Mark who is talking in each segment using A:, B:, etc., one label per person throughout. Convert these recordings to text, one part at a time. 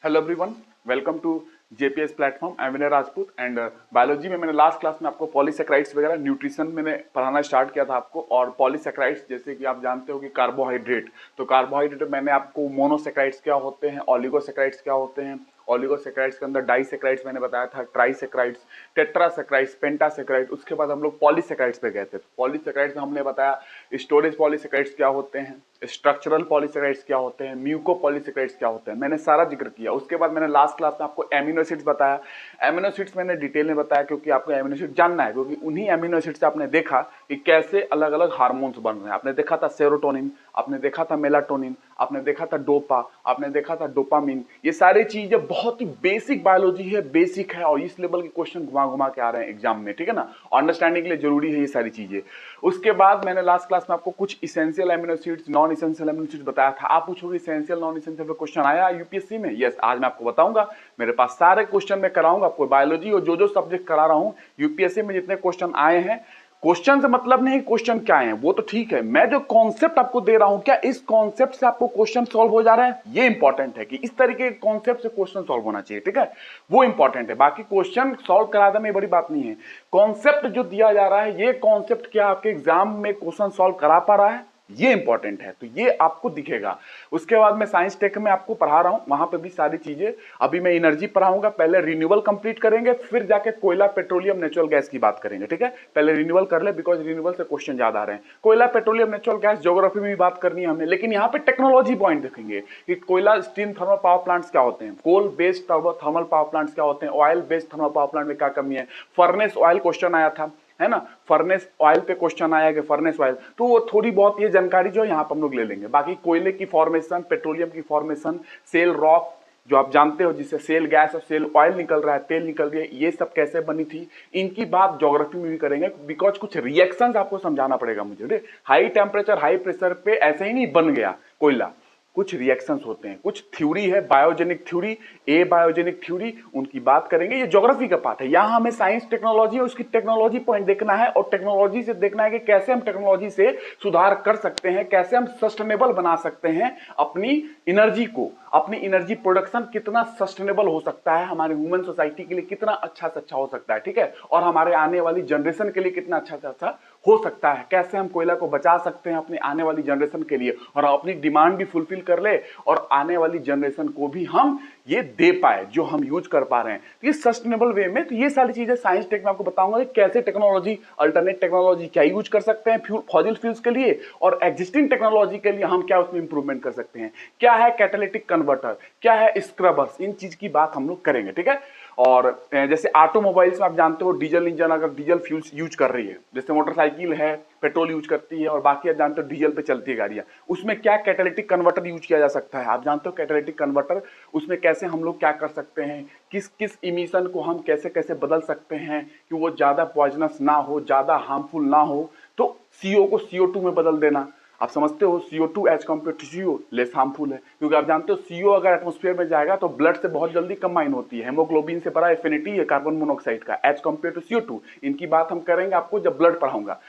A: Hello everyone, welcome to JPS platform. I am Vinay Rajput and biology में मैंने last class में आपको पॉलीसेक्राइड्स वगैरह न्यूट्रिशन मैंने पढ़ाना स्टार्ट किया था आपको। और पॉलीसेक्राइड्स जैसे कि आप जानते हो कि कार्बोहाइड्रेट, तो कार्बोहाइड्रेट मैंने आपको मोनोसेक्राइड्स क्या होते हैं, ऑलिगोसेक्राइड्स क्या होते हैं, ऑलिगोसेक्राइड्स के अंदर डाइसेक्राइड्स मैंने बताया था, ट्राइसेक्राइड्स, टेट्रासेक्राइड्स, पेंटासेक्राइड्स। उसके बाद हम लोग पॉलीसेक्राइड्स पे गए थे। पॉलीसेक्राइड्स में हमने बताया स्टोरेज पॉलीसेक्राइड्स क्या होते हैं, स्ट्रक्चरल पॉलीसेक्राइड्स क्या होते हैं, म्यूको पॉलीसेक्राइड्स क्या होते हैं, मैंने सारा जिक्र किया। उसके बाद मैंने लास्ट क्लास में आपको एमिनो एसिड्स बताया। एमिनो एसिड्स मैंने डिटेल में बताया क्योंकि आपको एमिनो एसिड जानना है, क्योंकि उन्हीं एमिनो एसिड से आपने देखा कि कैसे अलग अलग हार्मोन्स बन रहे हैं। आपने देखा था सेरोटोनिन, आपने देखा था मेलाटोनिन, आपने देखा था डोपा, आपने देखा था डोपामिन। ये सारी चीजें बहुत ही बेसिक बायोलॉजी है, बेसिक है, और इस लेवल के क्वेश्चन घुमा घुमा के आ रहे हैं एग्जाम में, ठीक है ना। अंडरस्टैंडिंग के लिए जरूरी है ये सारी चीजें। उसके बाद मैंने लास्ट क्लास में आपको कुछ essential amino acids, non essential amino acids बताया था। आप पूछोगे इसेंशियल नॉन इसेंशियल पे क्वेश्चन आया यूपीएससी में? यस, आज मैं आपको बताऊंगा। मेरे पास सारे क्वेश्चन मैं कराऊंगा आपको। बायोलॉजी और जो सब्जेक्ट करा रहा हूं यूपीएससी में जितने क्वेश्चन आए हैं, क्वेश्चन से मतलब नहीं क्वेश्चन क्या है वो तो ठीक है, मैं जो कॉन्सेप्ट आपको दे रहा हूं क्या इस कॉन्सेप्ट से आपको क्वेश्चन सॉल्व हो जा रहा है, ये इंपॉर्टेंट है कि इस तरीके के कॉन्सेप्ट से क्वेश्चन सॉल्व होना चाहिए, ठीक है, वो इंपॉर्टेंट है। बाकी क्वेश्चन सॉल्व करा देना ये बड़ी बात नहीं है, कॉन्सेप्ट जो दिया जा रहा है ये कॉन्सेप्ट क्या आपके एग्जाम में क्वेश्चन सॉल्व करा पा रहा है, ये इंपॉर्टेंट है, तो ये आपको दिखेगा। उसके बाद मैं साइंस टेक में आपको पढ़ा रहा हूं, वहां पे भी सारी चीजें। अभी मैं एनर्जी पढ़ाऊंगा, पहले रिन्यूएबल कंप्लीट करेंगे, फिर जाके कोयला, पेट्रोलियम, नेचुरल गैस की बात करेंगे, ठीक है। पहले रिन्यूएबल कर ले, बिकॉज रिन्यूएबल से क्वेश्चन ज्यादा आ रहे हैं। कोयला, पेट्रोलियम, नेचुरल गैस ज्योग्राफी में भी बात करनी है हमें, लेकिन यहाँ पे टेक्नोलॉजी पॉइंट देखेंगे कि कोयला स्टीम थर्मल पावर प्लांट्स क्या होते हैं, coal based thermal power plants क्या होते हैं, oil based thermal power plant में क्या कमी है, फर्नेस ऑयल क्वेश्चन आया था, है ना, फर्नेस ऑयल पे क्वेश्चन आया कि फर्नेस ऑयल, तो वो थोड़ी बहुत ये जानकारी जो है यहाँ पर हम लोग ले लेंगे। बाकी कोयले की फॉर्मेशन, पेट्रोलियम की फॉर्मेशन, सेल रॉक जो आप जानते हो जिससे सेल गैस और सेल ऑयल निकल रहा है, तेल निकल रही है, ये सब कैसे बनी थी, इनकी बात ज्योग्राफी में भी करेंगे, बिकॉज कुछ रिएक्शंस आपको समझाना पड़ेगा मुझे। हाई टेम्परेचर हाई प्रेशर पे ऐसे ही नहीं बन गया कोयला, कुछ रिएक्शंस होते हैं, कुछ थ्योरी है, बायोजेनिक थ्योरी, ए बायोजेनिक थ्योरी, उनकी बात करेंगे। ये ज्योग्राफी का पार्ट है, यहाँ हमें साइंस टेक्नोलॉजी और उसकी टेक्नोलॉजी पॉइंट देखना है, और टेक्नोलॉजी से देखना है कि कैसे हम टेक्नोलॉजी से सुधार कर सकते हैं, कैसे हम सस्टेनेबल बना सकते हैं अपनी एनर्जी को, अपनी एनर्जी प्रोडक्शन कितना सस्टेनेबल हो सकता है, हमारे ह्यूमन सोसाइटी के लिए कितना अच्छा से अच्छा हो सकता है, ठीक है, और हमारे आने वाली जनरेशन के लिए कितना अच्छा से अच्छा हो सकता है, कैसे हम कोयला को बचा सकते हैं अपनी आने वाली जनरेशन के लिए, और अपनी डिमांड भी फुलफिल कर ले, और आने वाली जनरेशन को भी हम ये दे पाए जो हम यूज कर पा रहे हैं, तो ये सस्टेनेबल वे में। तो ये सारी चीजें साइंस टेक में आपको बताऊंगा कि कैसे टेक्नोलॉजी, अल्टरनेट टेक्नोलॉजी क्या यूज कर सकते हैं फॉसिल फ्यूल्स के लिए, और एग्जिस्टिंग टेक्नोलॉजी के लिए हम क्या उसमें इंप्रूवमेंट कर सकते हैं, क्या है कैटालिटिक कन्वर्टर, क्या है स्क्रबर्स, इन चीज की बात हम लोग करेंगे, ठीक है। और जैसे ऑटोमोबाइल्स में आप जानते हो डीजल इंजन अगर डीजल फ्यूल्स यूज कर रही है, जैसे मोटरसाइकिल है पेट्रोल यूज करती है, और बाकी आप जानते हो डीजल पे चलती है गाड़ियां, उसमें क्या कैटालिटिक कन्वर्टर यूज किया जा सकता है, आप जानते हो कैटालिटिक कन्वर्टर, उसमें कैसे हम लोग क्या कर सकते हैं, किस किस इमिशन को हम कैसे कैसे बदल सकते हैं कि वो ज्यादा पॉइजनस ना हो, ज्यादा हार्मफुल ना हो, तो CO को CO2 में बदल देना। आप समझते हो CO2 as compare to CO less harmful है, क्योंकि आप जानते हो CO अगर एटमॉस्फेयर में जाएगा तो ब्लड से बहुत जल्दी कंबाइन होती है, हेमोग्लोबिन से बड़ा एफिनिटी है कार्बन मोनोऑक्साइड का एज कम्पेयर टू CO2। इनकी बात हम करेंगे आपको जब ब्लड पढ़ाऊंगा।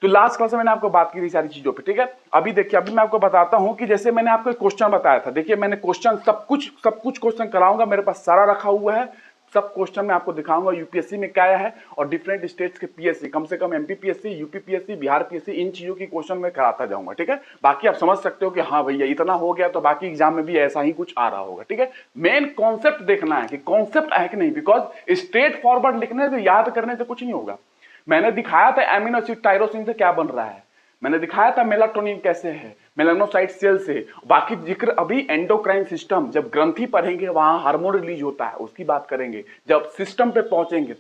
A: तो लास्ट क्लास में मैंने आपको बात की थी सारी चीजों पे, ठीक है। अभी देखिए, अभी मैं आपको बताता हूं कि जैसे मैंने आपको एक क्वेश्चन बताया था, देखिए मैंने क्वेश्चन सब कुछ क्वेश्चन कराऊंगा, मेरे पास सारा रखा हुआ है, सब क्वेश्चन मैं आपको दिखाऊंगा यूपीएससी में क्या है, और डिफरेंट स्टेट्स के पीएससी, कम से कम MP PSC, UP PSC, Bihar PSC, इन चीजों की क्वेश्चन मैं कराता जाऊंगा, ठीक है। बाकी आप समझ सकते हो कि हाँ भैया इतना हो गया तो बाकी एग्जाम में भी ऐसा ही कुछ आ रहा होगा, ठीक है। मेन कॉन्सेप्ट देखना है कि कॉन्सेप्ट है कि नहीं, बिकॉज स्ट्रेट फॉरवर्ड लिखने से, याद करने से कुछ नहीं होगा। मैंने दिखाया था एमिनो एसिड टायरोसिन से क्या बन रहा है, मैंने दिखाया था मेलाटोनिन कैसे है, मेलानोसाइट सेल से, बाकी जिक्र अभी एंडोक्राइन सिस्टम, जब ग्रंथि पढ़ेंगे वहां हार्मोन रिलीज होता है उसकी बात करेंगे, जब सिस्टम पे पहुंचेंगे,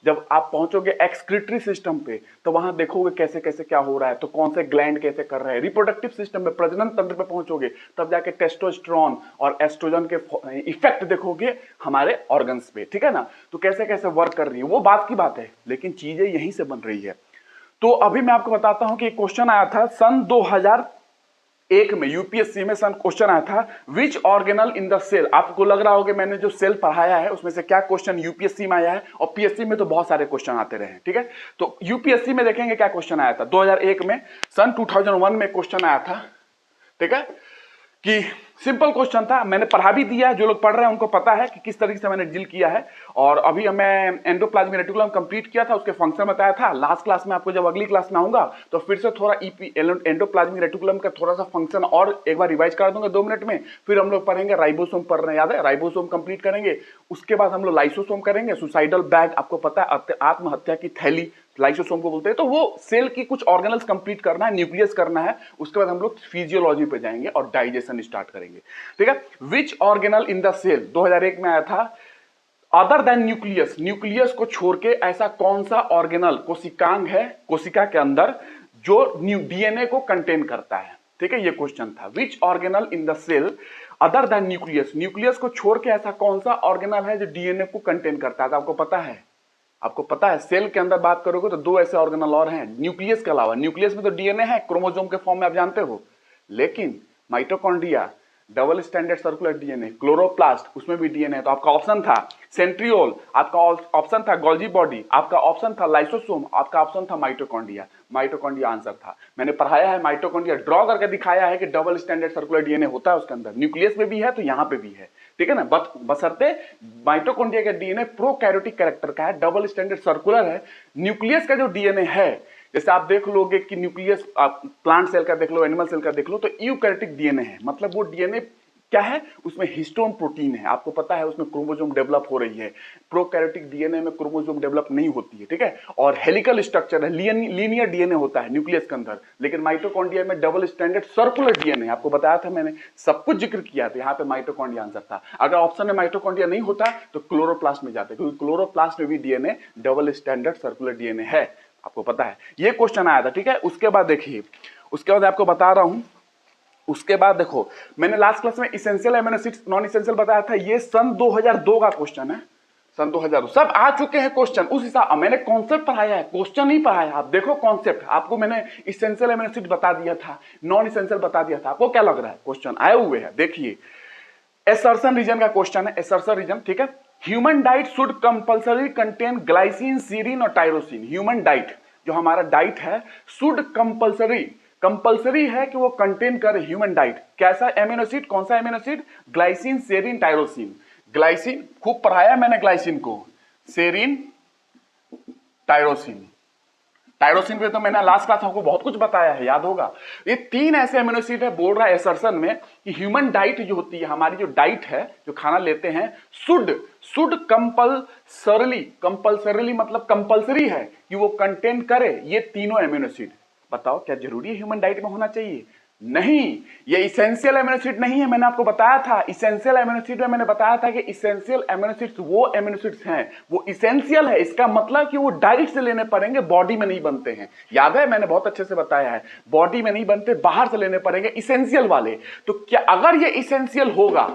A: जब आप पहुंचोगे एक्सक्रीटरी सिस्टम पे तो वहां देखोगे कैसे कैसे क्या हो रहा है, तो कौन से ग्लैंड कैसे कर रहे हैं, रिप्रोडक्टिव सिस्टम में प्रजनन तंत्र पे पहुंचोगे तब जाके टेस्टोस्टेरोन और एस्ट्रोजन के इफेक्ट देखोगे हमारे ऑर्गन्स पे, ठीक है ना, तो कैसे कैसे वर्क कर रही है वो बात की बात है, लेकिन चीजें यहीं से बन रही है। तो अभी मैं आपको बताता हूं कि एक क्वेश्चन आया था सन 2001 में, यूपीएससी में सन क्वेश्चन आया था, which organelle in the cell. आपको लग रहा होगा मैंने जो सेल पढ़ाया है उसमें से क्या क्वेश्चन यूपीएससी में आया है, और पीएससी में तो बहुत सारे क्वेश्चन आते रहे, ठीक है। तो यूपीएससी में देखेंगे क्या क्वेश्चन आया था 2001 में, सन 2001 में क्वेश्चन आया था, ठीक है, कि सिंपल क्वेश्चन था, मैंने पढ़ा भी दिया है, जो लोग पढ़ रहे हैं उनको पता है कि किस तरीके से मैंने डील किया है। और अभी मैं एंडोप्लाज्मिक रेटिकुलम कंप्लीट किया था, उसके फंक्शन बताया था। लास्ट क्लास में आपको जब अगली क्लास में आऊंगा तो फिर से थोड़ा एंडोप्लाज्मिक रेटिकुलम का थोड़ा सा फंक्शन और एक बार रिवाइज करा दूंगा 2 मिनट में। फिर हम लोग पढ़ेंगे राइबोसोम, पढ़ रहे हैं याद है, राइबोसोम कंप्लीट करेंगे। उसके बाद हम लोग लाइसोसोम करेंगे, सुसाइडल बैग आपको पता है, आत्महत्या की थैली लाइसोसोम को बोलते हैं। तो वो सेल की कुछ ऑर्गेनल्स कंप्लीट करना है, न्यूक्लियस करना है। उसके बाद हम लोग फिजियोलॉजी पे जाएंगे और डाइजेशन स्टार्ट करेंगे, ठीक है। Which organelle in the cell 2001 में आया था, अदर देन न्यूक्लियस, न्यूक्लियस को छोड़ के ऐसा कौन सा ऑर्गेनल कोशिकांग है कोशिका के अंदर जो डीएनए को कंटेन करता है, ठीक है। ये क्वेश्चन था, which organelle in the cell other than nucleus, nucleus को छोड़ के ऐसा कौन सा ऑर्गेनल है जो डीएनए को कंटेन करता है। तो आपको पता है सेल के अंदर बात करोगे तो 2 ऐसे ऑर्गेनल और हैं न्यूक्लियस के अलावा। न्यूक्लियस में तो डीएनए है क्रोमोसोम के फॉर्म में, आप जानते हो, लेकिन mitochondria, double standard circular DNA, chloroplast, उसमें भी डीएनए है। तो आपका ऑप्शन था सेंट्रियोल, आपका ऑप्शन था गोल्जी बॉडी, आपका ऑप्शन था लाइसोसोम, आपका ऑप्शन था माइटोकॉन्ड्रिया। माइटोकॉन्ड्रिया आंसर था। मैंने पढ़ाया है, माइटोकॉन्ड्रिया ड्रॉ करके दिखाया है कि डबल स्टैंडर्ड सर्कुलर डीएनए होता है उसके अंदर, न्यूक्लियस में भी है तो यहां पे भी है, ठीक है ना। बशर्ते माइटोकॉन्ड्रिया का डीएनए प्रोकैरियोटिक कैरेक्टर का है, डबल स्टैंडर्ड सर्कुलर है। न्यूक्लियस का जो डीएनए है, जैसे आप देख लोगे कि न्यूक्लियस प्लांट सेल का देख लो, एनिमल सेल का देख लो, तो यूकैरियोटिक डीएनए है, मतलब वो डीएनए क्या है, उसमें हिस्टोन प्रोटीन है, आपको पता है, उसमें क्रोमोसोम डेवलप हो रही है। प्रोकैरियोटिक डीएनए में क्रोमोसोम डेवलप नहीं होती है, ठीक है। और हेलिकल स्ट्रक्चर है, लीनियर डीएनए होता है न्यूक्लियस के अंदर, लेकिन माइटोकॉन्ड्रिया में डबल स्टैंडर्ड सर्कुलर डीएनए, आपको बताया था मैंने, सब कुछ जिक्र किया था। यहाँ पे माइटोकॉन्ड्रिया आंसर था। अगर ऑप्शन में माइटोकॉन्ड्रिया नहीं होता तो क्लोरोप्लास्ट में जाते, क्योंकि क्लोरोप्लास्ट में भी DNA double standard circular DNA है, आपको पता है। ये क्वेश्चन आया था, ठीक है। उसके बाद देखिए, उसके बाद आपको बता रहा हूं, उसके बाद देखो, मैंने लास्ट क्लास में essential amino acids, non essential बताया था। ये सन 2002 का क्वेश्चन है, सन 2002 सब आ चुके हैं क्वेश्चन। उस हिसाब मैंने कॉन्सेप्ट पढ़ाया है, क्वेश्चन नहीं पढ़ाया। आप देखो कॉन्सेप्ट, आपको मैंने इसेंशियल अमीनो एसिड बता दिया था, नॉन इसेंशियल बता दिया था। आपको क्या लग रहा है, क्वेश्चन आए हुए हैं, देखिए। एसर्शन रीजन का क्वेश्चन है, एसर्शन रीजन, ठीक है। Human diet should compulsory contain glycine, serine और टायरोसिन। ह्यूमन डाइट, जो हमारा डाइट है, शुड कंपल्सरी है कि वो कंटेन करे, ह्यूमन डाइट, कैसा एमिनो एसिड, कौन सा amino acid, glycine, serine, tyrosine. Glycine खूब पढ़ाया मैंने, ग्लाइसिन को, सेरीन, टायरोसिन। टायरोसिन पे तो मैंने लास्ट क्लास आपको बहुत कुछ बताया है, याद होगा। ये 3 ऐसे एमिनो एसिड है, बोल रहा है एसर्शन में कि ह्यूमन डाइट जो होती है, हमारी जो डाइट है, जो खाना लेते हैं, शुड कंपल्सरली मतलब कंपल्सरी है कि वो कंटेन करे ये तीनों एमिनो एसिड। बताओ क्या जरूरी है ह्यूमन डाइट में होना चाहिए? नहीं, ये इसेंशियल एमिनो एसिड नहीं है। मैंने आपको बताया था, इसेंशियल एमिनो एसिड में मैंने बताया था कि इसेंशियल एमिनो एसिड्स वो एमिनो एसिड्स हैं, वो इसेंशियल है, इसका मतलब कि वो डाइट से लेने पड़ेंगे, बॉडी में नहीं बनते हैं। याद है, मैंने बहुत अच्छे से बताया है, बॉडी में नहीं बनते, बाहर से लेने पड़ेंगे इसेंशियल वाले। तो क्या अगर ये इसेंशियल होगा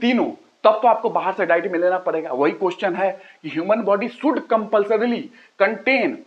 A: तीनों, तब तो आपको बाहर से डाइट में लेना पड़ेगा। वही क्वेश्चन है कि human body should compulsorily contain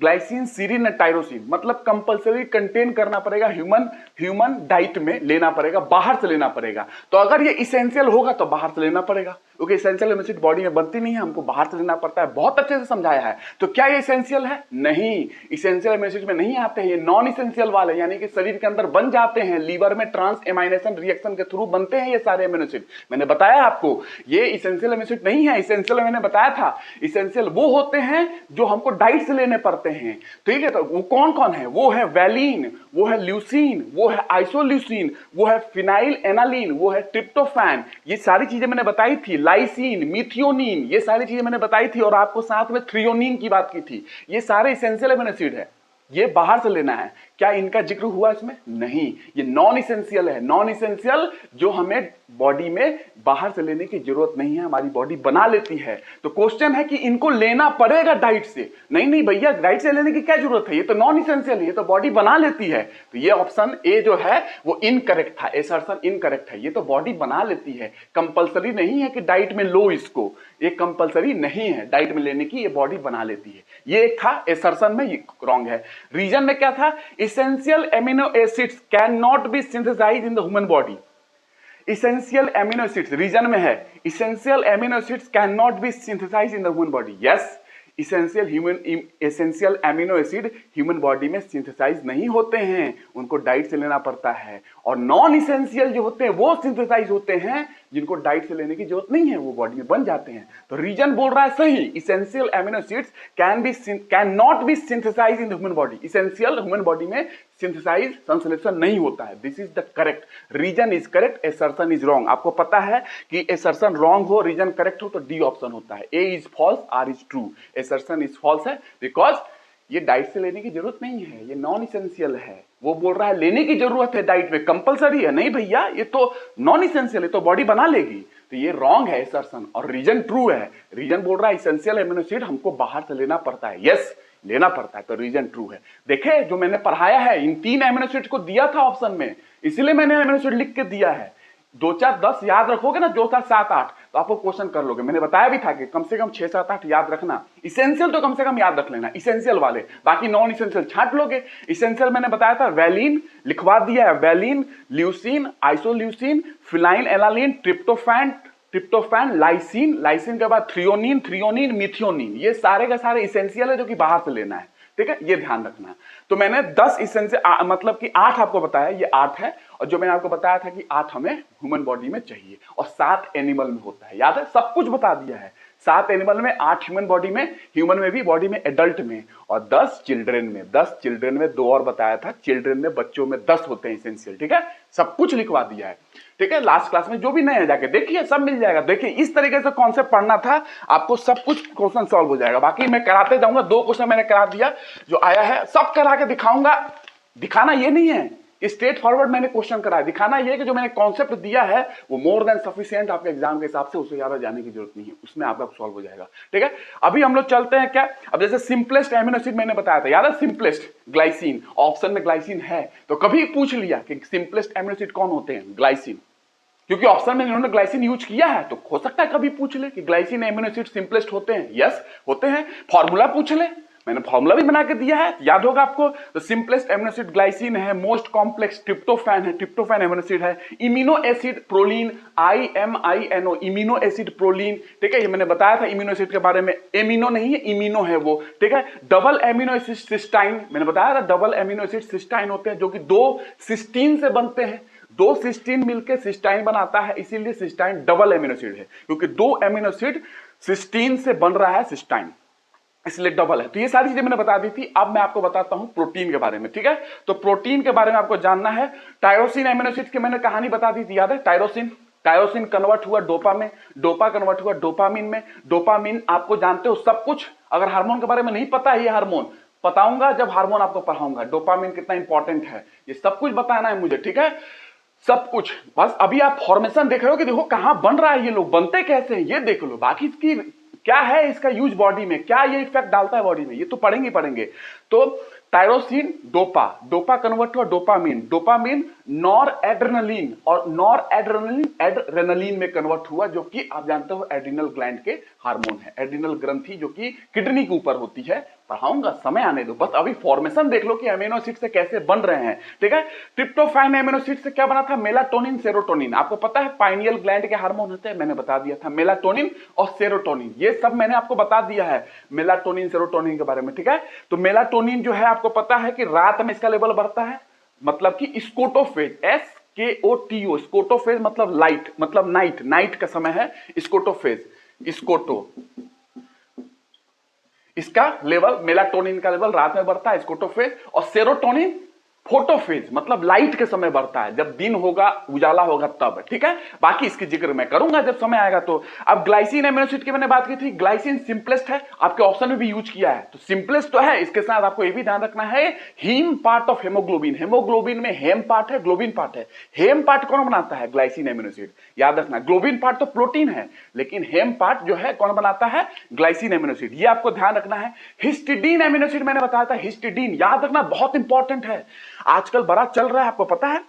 A: glycine, serine, tyrosine, मतलब कंपल्सरी कंटेन करना पड़ेगा, ह्यूमन डाइट में लेना पड़ेगा, बाहर से लेना पड़ेगा। तो अगर ये इसेंशियल होगा तो बाहर से लेना पड़ेगा, क्योंकि इसेंशियल एमिनो एसिड बॉडी में बनती नहीं है, हमको बाहर से लेना पड़ता है। बहुत अच्छे से समझाया है। तो क्या ये इसेंशियल है? नहीं, इसेंशियल एमिनो एसिड में नहीं आते हैं, ये नॉन इसेंशियल वाले, यानी कि शरीर के अंदर बन जाते हैं, लीवर में ट्रांस एमाइनेशन रिएक्शन के थ्रू बनते हैं ये सारे एमिनो एसिड। मैंने बताया आपको, ये इसेंशियल एमिनो एसिड नहीं है। इसेंशियल मैंने बताया था, इसेंशियल वो होते हैं जो हमको डाइट से लेने पड़ते हैं, ठीक है। तो वो कौन कौन है? वो है वैलिन, वो है ल्यूसीन, वो है आइसोल्यूसीन, वो है फिनाइल एनालिन, वो है ट्रिप्टोफैन। ये सारी चीजें मैंने बताई थी, लाइसिन, मिथियोनिन, ये सारी चीजें मैंने बताई थी, और आपको साथ में थ्रियोनिन की बात की थी। ये सारे इसेंशियल एमिनो एसिड है, ये बाहर से लेना है। क्या इनका जिक्र हुआ इसमें? नहीं, ये नॉन इसेंशियल है। नॉन इसेंशियल जो हमें बॉडी में बाहर से लेने की जरूरत नहीं है, हमारी बॉडी बना लेती है। तो क्वेश्चन है कि इनको लेना पड़ेगा डाइट से। नहीं भैया, डाइट से लेने की क्या जरूरत है, ये तो नॉन इसेंशियल है, ये तो बॉडी बना लेती है। तो ये ऑप्शन ए जो है वो इनकरेक्ट था, एसर्शन इनकरेक्ट है। ये तो बॉडी बना लेती है, कंपल्सरी नहीं है कि डाइट में लो इसको, ये कंपल्सरी नहीं है डाइट में लेने की, ये बॉडी बना लेती है। ये एक था एसर्शन में, ये रॉन्ग है। रीजन में क्या था? essential amino acids cannot be synthesized in the human body. essential amino acids reason में है, essential amino acids cannot be synthesized in the human body. yes, essential amino acid human body में synthesise नहीं होते हैं, उनको diet से लेना पड़ता है। और नॉन इसेंशियल जो होते हैं वो सिंथेसाइज होते हैं, जिनको डाइट से लेने की जरूरत नहीं है, वो बॉडी में बन जाते हैं। तो रीजन बोल रहा है सही, essential amino acids can not be synthesise in human body. Essential human body में सिंथेसाइज संश्लेषण नहीं होता है। This is the correct, reason is correct, assertion is wrong. आपको पता है कि एसर्शन रॉन्ग हो, रीजन करेक्ट हो तो डी ऑप्शन होता है। A is false, R is true. Assertion is false है बिकॉज ये डाइट से लेने की जरूरत नहीं है, ये नॉन इसेंशियल है। वो बोल रहा है लेने की जरूरत है, डाइट में कंपलसरी है। नहीं भैया, ये तो नॉन इसेंशियल है, तो बॉडी बना लेगी। तो ये रॉन्ग है एसर्शन, और रीजन ट्रू है। रीजन बोल रहा है इसेंशियल एमिनो एसिड हमको बाहर से लेना पड़ता है। यस, लेना पड़ता है, तो रीजन ट्रू है। देखे जो मैंने पढ़ाया है, इन 3 एमिनो एसिड को दिया था ऑप्शन में, इसलिए मैंने एमिनो एसिड लिख के दिया है। 2 4 10 याद रखोगे ना, 2 4 7 8 तो आपको क्वेश्चन कर लोगे। मैंने बताया भी था कि कम से कम 6 7 8 याद रखना। इसेंशियल तो कम से कम याद रख लेना, इसेंशियल वाले, बाकी नॉन इसेंशियल छांट लोगे। इसेंशियल मैंने बताया था वैलिन, लिखवा दिया है, valine, leucine, isoleucine, phenyl alanine, tryptophan, lysine, lysine के बाद थ्रियोनिन, मिथियोनिन, ये सारे का सारे इसेंशियल है जो कि बाहर से लेना है। ठीक है, ये ध्यान रखना है। तो मैंने 10 इसेंशियल मतलब कि 8 आपको बताया, ये 8 है। और जो मैंने आपको बताया था कि 8 हमें ह्यूमन बॉडी में चाहिए और 7 एनिमल में होता है। याद है, सब कुछ बता दिया है। 7 एनिमल में, 8 ह्यूमन बॉडी में, ह्यूमन में भी बॉडी में, एडल्ट में, और 10 चिल्ड्रन में। 10 चिल्ड्रन में 2 और बताया था, चिल्ड्रन में बच्चों में 10 होते हैं इसेंशियल। ठीक है, सब कुछ लिखवा दिया है। ठीक है, लास्ट क्लास में जो भी नए है जाके देखिए, सब मिल जाएगा। देखिए इस तरीके से कॉन्सेप्ट पढ़ना था आपको, सब कुछ क्वेश्चन सॉल्व हो जाएगा। बाकी मैं कराते जाऊंगा, 2 क्वेश्चन मैंने करा दिया, जो आया है सब करा के दिखाऊंगा। दिखाना ये नहीं है कि स्ट्रेट फॉरवर्ड मैंने क्वेश्चन कराया, दिखाना ये कि जो मैंने कॉन्सेप्ट दिया है वो मोर देन सफिशिएंट आपके एग्जाम के हिसाब से, उससे ज्यादा जाने की जरूरत नहीं है, उसमें आपका सॉल्व हो जाएगा। ठीक है, अभी हम लोग चलते हैं क्या, अब जैसे सिंपलेस्ट एमिनो एसिड मैंने बताया था, याद है, सिंपलेस्ट ग्लाइसिन, ऑप्शन में ग्लाइसिन है, तो कभी पूछ लिया कि सिंपलेस्ट एमिनो एसिड कौन होते हैं, ग्लाइसिन, क्योंकि ऑप्शन में इन्होंने ग्लाइसिन यूज किया है, तो हो सकता है कभी पूछ ले कि ग्लाइसिन एमिनो एसिड सिंपलेस्ट होते हैं। यस होते हैं, फॉर्मूला पूछ ले, मैंने फॉर्मूला भी बना के दिया है, याद होगा आपको। तो सिंपलेस्ट एमिनो एसिड ग्लाइसिन है, मोस्ट कॉम्प्लेक्स ट्रिप्टोफैन है, ट्रिप्टोफैन एमिनो एसिड है, immuno acid proline, IMINO, immuno acid proline. ठीक है, ये मैंने बताया था इम्यूनो एसिड के बारे में, एमिनो नहीं है, इम्यूनो है वो। ठीक है, डबल एमिनो एसिड सिस्टाइन, मैंने बताया था डबल एमिनो एसिड सिस्टाइन होते हैं, जो कि 2 सिस्टीन से बनते हैं। 2 सिस्टीन मिलकर सिस्टाइन बनाता है, इसीलिए सिस्टाइन डबल एमिनो एसिड है, क्योंकि 2 एमिनो एसिड सिस्टीन से बन रहा है सिस्टाइन, इसलिए डबल है। तो ये सारी चीजें मैंने बता दी थी। अब मैं आपको बताता हूं प्रोटीन के बारे में। ठीक है, तो प्रोटीन के बारे में आपको जानना है। टायरोसिन एमिनो एसिड की मैंने कहानी बता दी थी, याद है, टायरोसिन कन्वर्ट हुआ डोपा में, डोपा कन्वर्ट हुआ डोपामिन में, डोपामिन आपको जानते हो सब कुछ। अगर हार्मोन के बारे में नहीं पता है, ये हार्मोन बताऊंगा जब हार्मोन आपको पढ़ाऊंगा, डोपामिन कितना इंपॉर्टेंट है, ये सब कुछ बताना है मुझे। ठीक है, सब कुछ, बस अभी आप फॉर्मेशन देख रहे हो कि देखो कहां बन रहा है, ये लोग बनते कैसे हैं ये देख लो, बाकी इसकी क्या है, इसका यूज बॉडी में, क्या ये इफेक्ट डालता है बॉडी में, ये तो पढ़ेंगे। तो टायरोसिन डोपा कन्वर्ट हुआ डोपामिन, डोपामिन नॉर एड्रेनलिन, और नॉर एड्रेनलिन में कन्वर्ट हुआ, जो कि आप जानते हो एड्रिनल ग्लैंड के हार्मोन है, एड्रिनल ग्रंथि जो कि किडनी के ऊपर होती है। पढ़ाऊंगा, समय आने दो, बस अभी फॉर्मेशन देख लो कि एमिनो एसिड से कैसे बन रहे हैं। ठीक है, ट्रिप्टोफैन एमिनो एसिड से क्या बना था, मेलाटोनिन, सेरोटोनिन। आपको पता है पाइनियल ग्लैंड के हार्मोन होते हैं, मैंने बता दिया था, मेलाटोनिन और सेरोटोनिन, ये सब मैंने आपको बता दिया है मेलाटोनिन सेरोटोनिन के बारे में। ठीक है, तो मेलाटोनिन जो है आपको पता है कि रात में इसका लेवल बढ़ता है, मतलब कि स्कोटोफेज, SKOTO, स्कोटोफेज मतलब लाइट, मतलब नाइट का समय है स्कोटोफेज, स्कोटो, इसका लेवल, मेलाटोनिन का लेवल रात में बढ़ता है स्कोटोफेज, और सेरोटोनिन फोटोफेज मतलब लाइट के समय बढ़ता है, जब दिन होगा उजाला होगा तब। ठीक है, बाकी इसकी जिक्र मैं करूंगा जब समय आएगा। तो अब ग्लाइसिन एमिनो एसिड की मैंने बात की थी, ग्लाइसिन सिंपलेस्ट है, आपके ऑप्शन में भी यूज किया है, तो सिंपलेस्ट तो है। इसके साथ आपको ये भी ध्यान रखना है, heme part of hemoglobin, hemoglobin में हेम पार्ट है, ग्लोबिन पार्ट है। हेम पार्ट कौन बनाता है, ग्लाइसिन एमिनो एसिड, याद रखना। ग्लोबिन पार्ट तो प्रोटीन है, लेकिन हेम पार्ट जो है कौन बनाता है, ग्लाइसिन एमिनो एसिड, ये आपको ध्यान रखना है। हिस्टिडीन एमिनो एसिड मैंने बताया था, हिस्टिडीन याद रखना, बहुत इंपॉर्टेंट है, आजकल बड़ा चल रहा है, आपको पता है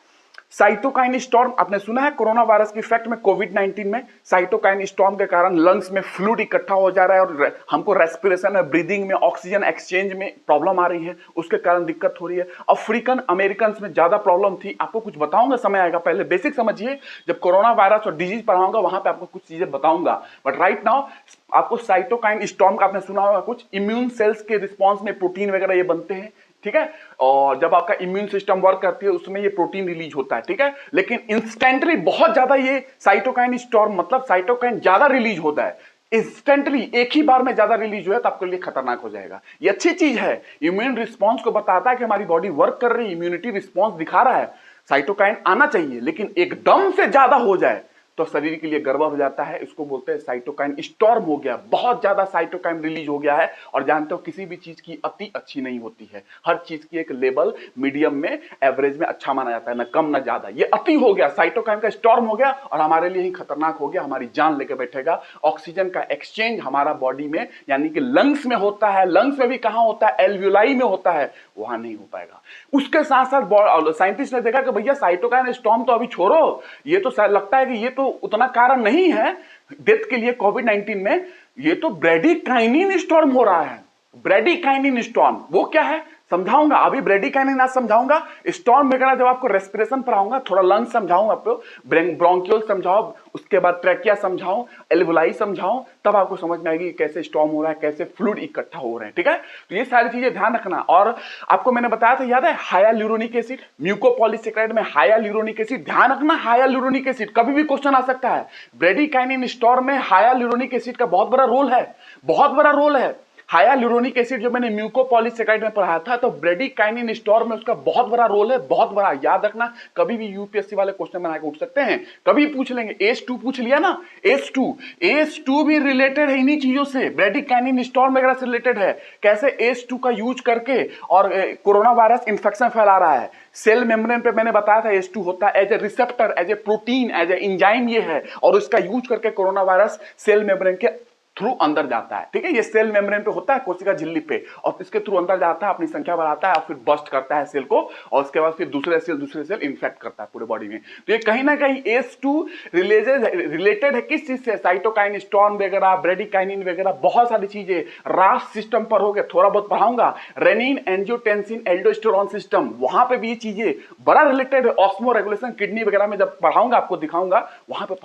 A: साइटोकाइन स्टॉर्म आपने सुना है कोरोना वायरस के इफेक्ट में कोविड-19 में साइटोकाइन स्टॉर्म के कारण लंग्स में फ्लूइड इकट्ठा हो जा रहा है और हमको रेस्पिरेशन में, ब्रीदिंग में, ऑक्सीजन एक्सचेंज में प्रॉब्लम आ रही है, उसके कारण दिक्कत हो रही है। अफ्रीकन अमेरिकन में ज्यादा प्रॉब्लम थी, आपको कुछ बताऊंगा, समय आएगा, पहले बेसिक समझिए। जब कोरोना वायरस और डिजीज पढ़ाऊंगा वहां पे आपको कुछ चीजें बताऊंगा, बट राइट नाउ आपको साइटोकाइन स्टॉर्म का आपने सुना होगा कुछ, इम्यून सेल्स के रिस्पॉन्स में प्रोटीन वगैरह ये बनते हैं, ठीक है, और जब आपका इम्यून सिस्टम वर्क करती है उसमें ये प्रोटीन रिलीज होता है, ठीक है, लेकिन इंस्टेंटली बहुत ज्यादा ये साइटोकाइन स्टॉर्म मतलब साइटोकाइन ज्यादा रिलीज होता है, इंस्टेंटली एक ही बार में ज्यादा रिलीज हुआ तो आपके लिए खतरनाक हो जाएगा। ये अच्छी चीज है, इम्यून रिस्पॉन्स को बताता है कि हमारी बॉडी वर्क कर रही है, इम्यूनिटी रिस्पॉन्स दिखा रहा है, साइटोकाइन आना चाहिए, लेकिन एकदम से ज्यादा हो जाए तो शरीर के लिए गड़बड़ हो जाता है, इसको बोलते हैं साइटोकाइन स्टॉर्म हो गया, बहुत ज्यादा साइटोकाइन रिलीज हो गया है। और जानते हो किसी भी चीज की अति अच्छी नहीं होती है, हर चीज की एक लेवल मीडियम में, एवरेज में अच्छा माना जाता है, ना कम ना ज्यादा। ये अति हो गया, साइटोकाइन का स्टॉर्म हो गया और हमारे लिए ही खतरनाक हो गया, हमारी जान लेके बैठेगा। ऑक्सीजन का एक्सचेंज हमारा बॉडी में यानी कि लंग्स में होता है, लंग्स में भी कहां होता है, एल्वियोलाई में होता है, वहां नहीं हो पाएगा। उसके साथ साथ साइंटिस्ट ने देखा कि भैया साइटोकाइन स्टॉर्म तो अभी छोड़ो, ये तो लगता है कि ये तो उतना कारण नहीं है डेथ के लिए कोविड-19 में, ये तो ब्रैडीकाइनिन स्टॉर्म हो रहा है। ब्रैडीकाइनिन स्टॉर्म वो क्या है समझाऊंगा, अभी ब्रैडीकाइनिन आज समझाऊंगा, स्टॉर्म वगैरह जब आपको रेस्पिरेशन पढ़ाऊंगा, थोड़ा लंग्स समझाऊंगा आपको, ब्रोंकियल समझाओ, उसके बाद ट्रैकिया समझाऊं, एल्वुलाई समझाऊं, तब आपको समझ में आएगी कैसे स्टॉर्म हो रहा है, कैसे फ्लूइड इकट्ठा हो रहे हैं, ठीक है। तो ये सारी चीजें ध्यान रखना। और आपको मैंने बताया था, याद है, हाइयालुरोनिक एसिड, म्यूकोपॉलीसेकेराइड में हाइयालुरोनिक एसिड, ध्यान रखना, हाइयालुरोनिक एसिड कभी भी क्वेश्चन आ सकता है। ब्रैडीकाइनिन स्टॉर्म में हाइयालुरोनिक एसिड का बहुत बड़ा रोल है, बहुत बड़ा रोल है। हाइयालुरोनिक एसिड जो मैंने म्यूकोपॉलीसेकेराइड में पढ़ाया था, तो ब्रैडीकाइनिन स्टॉर्म में उसका बहुत बड़ा रोल है, बहुत बड़ा। याद रखना, कभी भी यूपीएससी वाले क्वेश्चन बना के उठ सकते हैं, कभी पूछ लेंगे। H2 पूछ लिया ना, H2 भी रिलेटेड है इन्हीं चीजों से, ब्रैडीकाइनिन स्टॉर्म वगैरह से रिलेटेड है। कैसे H2 का यूज करके और कोरोना वायरस इंफेक्शन फैला रहा है। सेल मेम्ब्रेन पे मैंने बताया था H2 होता है as a receptor, as a protein, as a enzyme ये है, और उसका यूज करके कोरोना वायरस सेल मेम्ब्रेन के थ्रू अंदर जाता है, ठीक है। ये सेल मेम्ब्रेन पे होता है, कोशिका झिल्ली पे, और इसके थ्रू अंदर जाता है, अपनी संख्या बढ़ाता है और फिर बस्ट करता है सेल को, और उसके बाद फिर दूसरे सेल इन्फेक्ट करता है पूरे बॉडी में। तो ये कहीं ना कहीं H2 रिलेटेड है किस चीज से, साइटोकाइन स्टॉर्म वगैरह, ब्रैडीकाइनिन वगैरह, बहुत सारी चीजें। रास सिस्टम पर हो गया, थोड़ा बहुत पढ़ाऊंगा, रेनिन, एंजियोटेंसिन, एल्डोस्टेरोन सिस्टम, वहां पे भी ये चीजें बड़ा रिलेटेड है। ऑस्मो रेगुलेशन, किडनी वगैरह में जब पढ़ाऊंगा, आपको दिखाऊंगा, वहां पे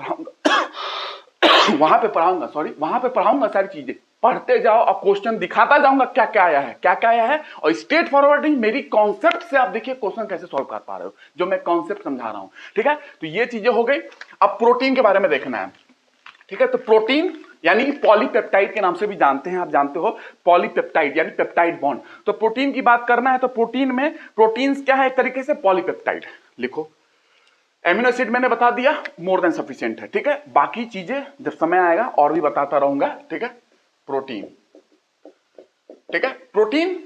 A: पढ़ाऊंगा सारी चीजें, पढ़ते जाओ और क्वेश्चन दिखाता जाऊंगा क्या क्या आया है, क्या क्या आया है, और स्ट्रेट फॉरवर्डिंग मेरी कॉन्सेप्ट से आप देखिए क्वेश्चन कैसे सॉल्व कर पा रहे हो, जो मैं कॉन्सेप्ट समझा रहा हूं, ठीक है। तो ये चीजें हो गई। अब प्रोटीन के बारे में देखना है, ठीक है। तो प्रोटीन यानी कि पॉलीपेप्टाइड के नाम से भी जानते हैं, आप जानते हो, पॉलीपेप्टाइड यानी पेप्टाइड बॉन्ड। तो प्रोटीन की बात करना है तो प्रोटीन में, प्रोटीन्स क्या है, एक तरीके से पॉलीपेप्टाइड लिखो। एमिनो एसिड मैंने बता दिया, मोर देन सफिशिएंट है, ठीक है। बाकी चीजें जब समय आएगा और भी बताता रहूंगा, ठीक है। प्रोटीन, ठीक है। प्रोटीन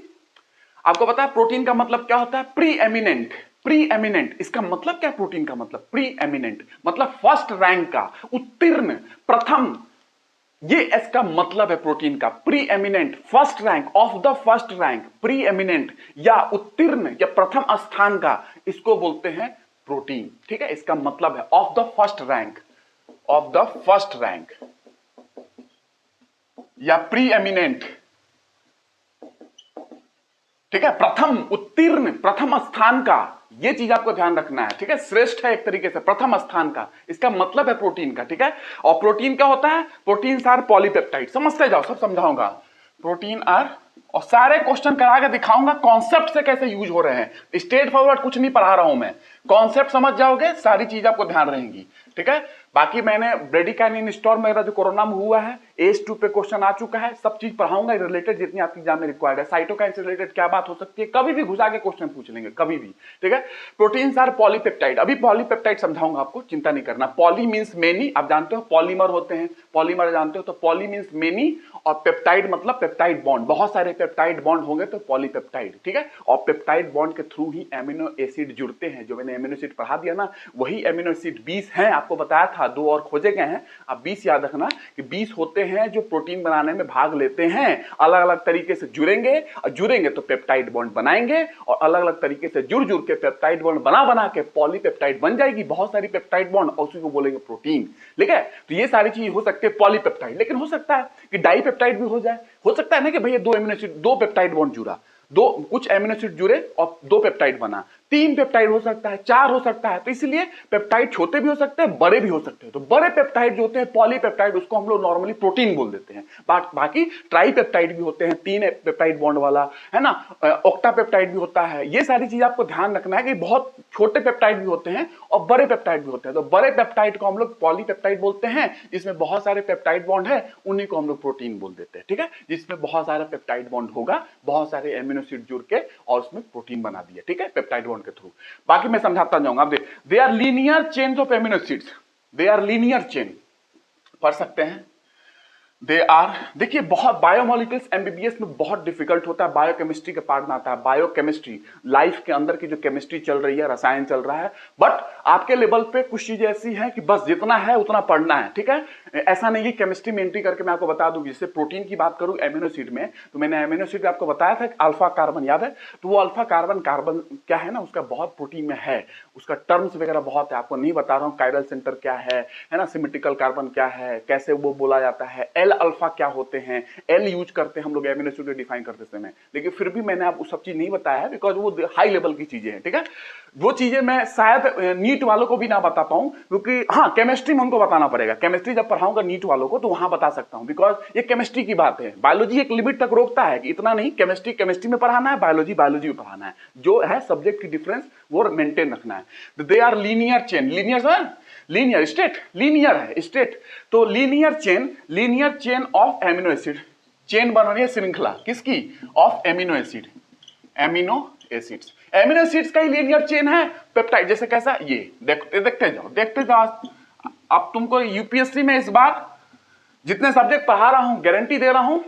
A: आपको पता है प्रोटीन का मतलब क्या होता है, प्री एमिनेंट। प्री एमिनेंट इसका मतलब क्या, प्रोटीन का मतलब प्री एमिनेंट मतलब फर्स्ट रैंक का, उत्तीर्ण, प्रथम, ये इसका मतलब है प्रोटीन का। Pre eminent, first rank, of the first rank, pre eminent या उत्तीर्ण या प्रथम स्थान का, इसको बोलते हैं प्रोटीन, ठीक है। इसका मतलब है of the first rank, of the first rank या प्री एमिनेंट, ठीक है, प्रथम, उत्तीर्ण, प्रथम स्थान का, ये चीज आपको ध्यान रखना है, ठीक है। श्रेष्ठ है एक तरीके से, प्रथम स्थान का, इसका मतलब है प्रोटीन का, ठीक है। और प्रोटीन क्या होता है, प्रोटीन आर पॉलीपेप्टाइड, समझते जाओ, सब समझाऊंगा। प्रोटीन आर, और सारे क्वेश्चन करा के दिखाऊंगा कॉन्सेप्ट से कैसे यूज हो रहे हैं, स्ट्रेट फॉरवर्ड कुछ नहीं पढ़ा रहा हूं मैं, कॉन्सेप्ट समझ जाओगे, सारी चीज आपको ध्यान रहेंगी, ठीक है। बाकी मैंने ब्रैडीकाइनिन स्टॉर्म वगैरह जो कोरोना में हुआ है, H2 पे क्वेश्चन आ चुका है, सब चीज पढ़ाऊंगा रिलेटेड, जितनी आपकी एग्जाम में रिक्वायर्ड है। साइटोकाइन से रिलेटेड क्या बात हो सकती है, कभी भी घुसा के क्वेश्चन पूछ लेंगे, कभी भी, ठीक है। प्रोटीन्स आर पॉलीपेप्टाइड, अभी पॉलीपेप्टाइड समझाऊंगा आपको, चिंता नहीं करना। पॉली मींस मेनी, आप जानते हो पॉलीमर होते हैं, पॉलीमर जानते हो, तो पॉली मींस मेनी, और पेप्टाइड मतलब पेप्टाइड बॉन्ड, बहुत सारे पेप्टाइड बॉन्ड होंगे तो पॉलीपेप्टाइड, ठीक है। और पेप्टाइड बॉन्ड के थ्रू ही एमिनो एसिड जुड़ते हैं, जो मैंने एमिनो एसिड पढ़ा दिया ना, वही एमिनो एसिड 20 हैं, आपको बताया था 2 और खोजे गए हैं, अब 20 याद रखना कि 20 होते हैं जो प्रोटीन बनाने में भाग लेते हैं, अलग अलग तरीके से जुड़ेंगे और जुड़ेंगे तो पेप्टाइड बॉन्ड बनाएंगे और अलग अलग तरीके से जुड़ जुड़ के पेप्टाइड बॉन्ड बना बना के पॉलीपेप्टाइड बन जाएगी, बहुत सारी पेप्टाइड बॉन्ड, और उसी को बोलेंगे प्रोटीन। ठीक है, तो ये सारी चीज हो सकती है पॉलीपेप्टाइड, लेकिन हो सकता है कि डाइपेप्टाइड भी हो जाए, हो सकता है ना कि भैया 2 एमिनो एसिड 2 पेप्टाइड बॉन्ड जुड़ा, दो कुछ एमिनो एसिड जुड़े और 2 पेप्टाइड बना, 3 पेप्टाइड हो सकता है, 4 हो सकता है, तो इसलिए पेप्टाइड छोटे भी हो सकते हैं, बड़े भी हो सकते हैं। तो बड़े पेप्टाइड जो होते हैं पॉलीपेप्टाइड, उसको हम लोग नॉर्मली प्रोटीन बोल देते हैं। बाकी ट्राइपेप्टाइड भी होते हैं, 3 पेप्टाइड बॉन्ड वाला, है ना, ऑक्टापेप्टाइड भी होता है। ये सारी चीज आपको ध्यान रखना है कि बहुत छोटे पेप्टाइड भी होते हैं और बड़े पेप्टाइड भी होते हैं। तो बड़े पेप्टाइड को हम लोग पॉलीपेप्टाइड बोलते हैं, जिसमें बहुत सारे पेप्टाइड बॉन्ड है, उन्हीं को हम लोग प्रोटीन बोल देते हैं। ठीक है, जिसमें बहुत सारा पेप्टाइड बॉन्ड होगा, बहुत सारे एमिनो एसिड जुड़ के और उसमें प्रोटीन बना दिया। ठीक है, पेप्टाइड बॉन्ड के थ्रू। बाकी मैं समझाता जाऊंगा। आप they are linear chains of amino acids, they are linear chain, पढ़ सकते हैं। दे आर, देखिए बहुत बायोमोलिक्यूल्स एमबीबीएस में बहुत डिफिकल्ट होता है, बायोकेमिस्ट्री के पार्ट में आता है। बायोकेमिस्ट्री लाइफ के अंदर की जो केमिस्ट्री चल रही है, रसायन चल रहा है, बट आपके लेवल पे कुछ चीजें ऐसी हैं कि बस जितना है उतना पढ़ना है। ठीक है, ऐसा नहीं कि केमिस्ट्री में एंट्री करके मैं आपको बता दूं। जैसे प्रोटीन की बात करूं एमिनो एसिड में, तो मैंने एमिनो एसिड आपको बताया था अल्फा कार्बन, याद है? तो वो अल्फा कार्बन क्या है ना, उसका बहुत प्रोटीन में है, उसका टर्म्स वगैरह बहुत है, आपको नहीं बता रहा हूं। कायरल सेंटर क्या है ना, सिमेट्रिकल कार्बन क्या है, कैसे वो बोला जाता है, एल अल्फा क्या होते हैं, एल यूज करते हैं हम लोग एमिनो एसिड डिफाइन करते समय, लेकिन फिर भी मैंने आपको सब चीज नहीं बताया है, बिकॉज वो हाई लेवल की चीजें हैं। ठीक है, वो चीजें मैं शायद नीट वालों को भी ना बता पाऊं, क्योंकि हाँ केमिस्ट्री में उनको बताना पड़ेगा। केमिस्ट्री जब पढ़ाऊंगा नीट वालों को तो वहां बता सकता हूं, बिकॉज ये केमिस्ट्री की बात है। बायोलॉजी एक लिमिट तक रोकता है कि इतना नहीं, केमिस्ट्री केमिस्ट्री में पढ़ाना है, बायोलॉजी बायोलॉजी में पढ़ाना है, जो है सब्जेक्ट की डिफरेंस वो मेंटेन रखना है। They are linear chain, linear state, linear है स्टेट, तो linear chain of amino acid, chain बन रही है श्रृंखला किसकी, of amino acid, amino acids का ही लीनियर चेन है पेप्टाइड। जैसे कैसा, ये देखते जाओ। अब तुमको यूपीएससी में इस बार जितने सब्जेक्ट पढ़ा रहा हूं, गारंटी दे रहा हूं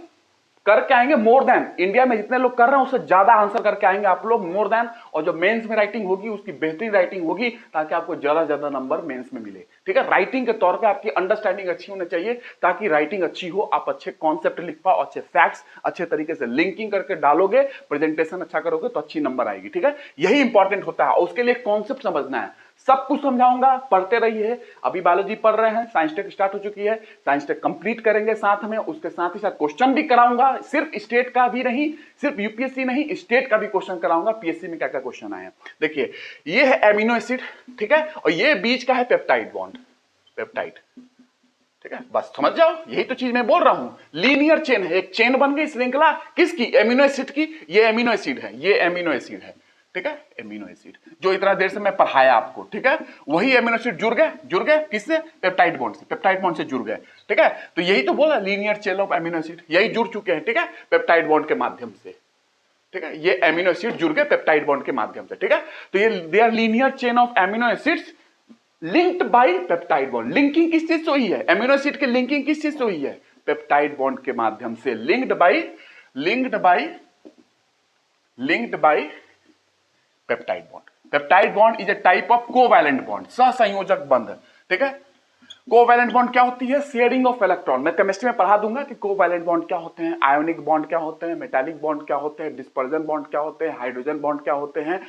A: करके आएंगे मोर देन, इंडिया में जितने लोग कर रहे हैं उससे ज्यादा आंसर करके आएंगे आप लोग, मोर देन। और जो मेंस में राइटिंग होगी उसकी बेहतरीन राइटिंग होगी, ताकि आपको ज्यादा नंबर मेंस में मिले। ठीक है, राइटिंग के तौर पे आपकी अंडरस्टैंडिंग अच्छी होनी चाहिए, ताकि राइटिंग अच्छी हो, आप अच्छे कॉन्सेप्ट लिख पाओ, अच्छे फैक्ट्स अच्छे तरीके से लिंकिंग करके डालोगे, प्रेजेंटेशन अच्छा करोगे तो अच्छी नंबर आएगी। ठीक है, यही इंपॉर्टेंट होता है, और उसके लिए कॉन्सेप्ट समझना है। सब कुछ समझाऊंगा, पढ़ते रहिए। अभी बायोलॉजी पढ़ रहे हैं, साइंस टेक स्टार्ट हो चुकी है, साइंस टेक कंप्लीट करेंगे साथ में, उसके साथ ही साथ क्वेश्चन भी कराऊंगा, सिर्फ स्टेट का भी नहीं, सिर्फ यूपीएससी नहीं, स्टेट का भी क्वेश्चन कराऊंगा, पीएससी में क्या क्या क्वेश्चन आए हैं। देखिए ये है एमिनो एसिड, ठीक है, और ये बीच का है पेप्टाइड बॉन्ड, पेप्टाइड। ठीक है, बस समझ जाओ, यही तो चीज मैं बोल रहा हूं, लीनियर चेन है, एक चेन बन गई श्रृंखला किसकी, एमिनो एसिड की। ये एमिनो एसिड है, ये एमिनो एसिड है। ठीक है, एमिनो एसिड जो इतना देर से मैं पढ़ाया आपको, ठीक है, वही एमिनो एसिड जुड़ गए किससे, पेप्टाइड बॉन्ड से, पेप्टाइड बॉन्ड से जुड़ गए। ठीक है, तो यही तो बोला linear chain of amino acid, यही जुड़ चुके हैं। ठीक है, पेप्टाइड बॉन्ड के माध्यम से। ठीक है, ये एमिनो एसिड जुड़ गए पेप्टाइड बॉन्ड के माध्यम से। ठीक है, तो ये they are linear chain of amino acids linked by peptide bond. Linking किस चीज से हुई है, एमिनो एसिड की लिंकिंग किस चीज से हुई है, पेप्टाइड बॉन्ड के माध्यम से। Linked by peptide bond. Peptide bond is a type of covalent bond, सहसंयोजक बंध। ठीक है, कोवैलेंट बॉन्ड क्या होती है, शेयरिंग ऑफ इलेक्ट्रॉन। मैं केमिस्ट्री में पढ़ा दूंगा कि कोवैलेंट बॉन्ड क्या होते हैं, आयोनिक बॉन्ड क्या होते हैं, मेटालिक बॉन्ड क्या होते हैं, डिस्पर्जन बॉन्ड क्या होते हैं, हाइड्रोजन बॉन्ड क्या होते हैं।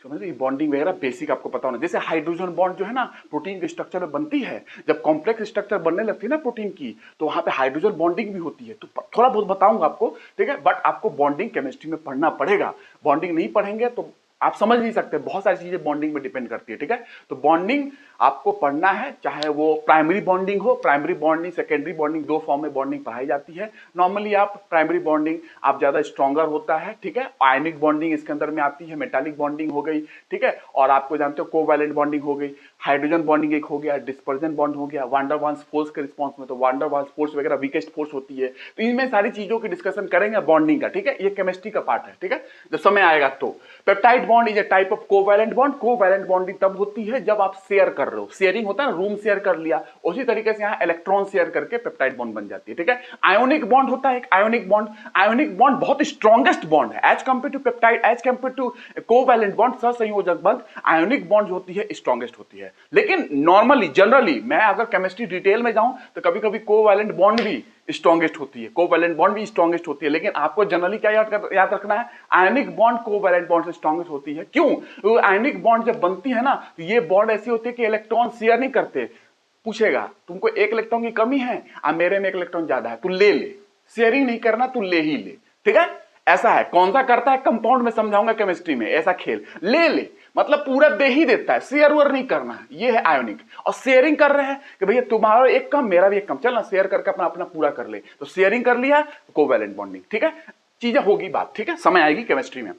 A: समझिए, बॉन्डिंग वगैरह बेसिक आपको पता होना। जैसे हाइड्रोजन बॉन्ड जो है ना प्रोटीन के स्ट्रक्चर में बनती है, जब कॉम्प्लेक्स स्ट्रक्चर बनने लगती है ना प्रोटीन की, तो वहां पे हाइड्रोजन बॉन्डिंग भी होती है। तो थोड़ा बहुत बताऊंगा आपको, ठीक है, बट आपको बॉन्डिंग केमिस्ट्री में पढ़ना पड़ेगा। बॉन्डिंग नहीं पढ़ेंगे तो आप समझ नहीं सकते, बहुत सारी चीजें बॉन्डिंग में डिपेंड करती है। ठीक है, तो बॉन्डिंग आपको पढ़ना है, चाहे वो प्राइमरी बॉन्डिंग हो, प्राइमरी बॉन्डिंग सेकेंडरी बॉन्डिंग, दो फॉर्म में बॉन्डिंग पढ़ाई जाती है। नॉर्मली आप प्राइमरी बॉन्डिंग आप ज्यादा स्ट्रॉन्गर होता है। ठीक है, आयनिक बॉन्डिंग इसके अंदर में आती है, मेटालिक बॉन्डिंग हो गई। ठीक है, और आपको जानते हो कोवैलेंट बॉन्डिंग हो गई, हाइड्रोजन बॉन्डिंग एक हो गया, डिस्पर्जन बॉन्ड हो गया, वान डर वाल्स फोर्स के रिस्पॉन्स में, तो वान डर वाल्स फोर्स वगैरह वीकेस्ट फोर्स होती है। तो इनमें सारी चीजों की डिस्कशन करेंगे बॉन्डिंग का। ठीक है, ये केमिस्ट्री का पार्ट है। ठीक है, जब समय आएगा तो peptide bond is a type of covalent bond. Covalent bonding तब होती है जब आप शेयर कर रहे हो, शेयरिंग होता है ना, रूम शेयर कर लिया, उसी तरीके से यहाँ इलेक्ट्रॉन शेयर करके पेप्टाइड बॉन्ड बन जाती है, ठीक है। आयोनिक बॉन्ड होता है एक आयोनिक बॉन्ड। आयोनिक बॉन्ड बहुत स्ट्रॉन्गेस्ट बॉन्ड है as compare to peptide, as compare to covalent bond, सहसंयोजक बंध, आयोनिक बॉन्ड होती है स्ट्रॉन्गेस्ट होती है। लेकिन नॉर्मली जनरली मैं अगर केमिस्ट्री डिटेल में जाऊं तो कभी कभी कोवैलेंट बॉन्ड भी स्ट्रॉन्गेस्ट होती है, कोवैलेंट बॉन्ड भी स्ट्रॉन्गेस्ट होती है। लेकिन आपको जनरली क्या याद रखना है, आयनिक बॉन्ड कोवैलेंट बॉन्ड से स्ट्रॉन्गेस्ट होती है। क्यों? आयनिक बॉन्ड जब बनती है ना तो ये बॉन्ड ऐसी होती है कि इलेक्ट्रॉन शेयर नहीं करते। पूछेगा तुमको एक इलेक्ट्रॉन की कमी है, मेरे में एक इलेक्ट्रॉन ज्यादा है, तू ले ले, शेयरिंग नहीं करना, तू ले ही ले, ठीक है। ऐसा है, कौन सा करता है कंपाउंड में समझाऊंगा केमिस्ट्री में, ऐसा खेल ले ले मतलब पूरा दे ही देता है, शेयर वेयर नहीं करना है, ये है आयोनिक। और शेयरिंग कर रहे हैं कि भैया तुम्हारा एक कम मेरा भी एक कम, चल ना शेयर करके अपना अपना पूरा कर ले, तो शेयरिंग कर लिया, कोवैलेंट बॉन्डिंग, ठीक है। चीजें होगी बात, ठीक है, समय आएगी केमिस्ट्री में।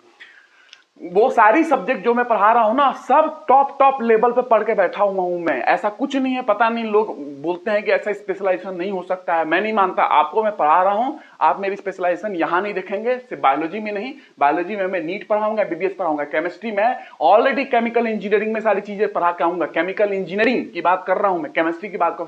A: वो सारी सब्जेक्ट जो मैं पढ़ा रहा हूं ना, सब टॉप लेवल पे पढ़ के बैठा हुआ हूं मैं, ऐसा कुछ नहीं है। पता नहीं लोग बोलते हैं कि ऐसा स्पेशलाइजेशन नहीं हो सकता है, मैं नहीं मानता। आपको मैं पढ़ा रहा हूं, आप मेरी स्पेशलाइजेशन यहां नहीं देखेंगे, सिर्फ बायोलॉजी में नहीं, बायोलॉजी में मैं नीट पढ़ाऊंगा, बीबीएस पढ़ाऊंगा, केमिस्ट्री में ऑलरेडी केमिकल इंजीनियरिंग में सारी चीजें पढ़ा के आऊंगा। केमिकल इंजीनियरिंग की बात कर रहा हूं मैं, केमिस्ट्री की बात कर,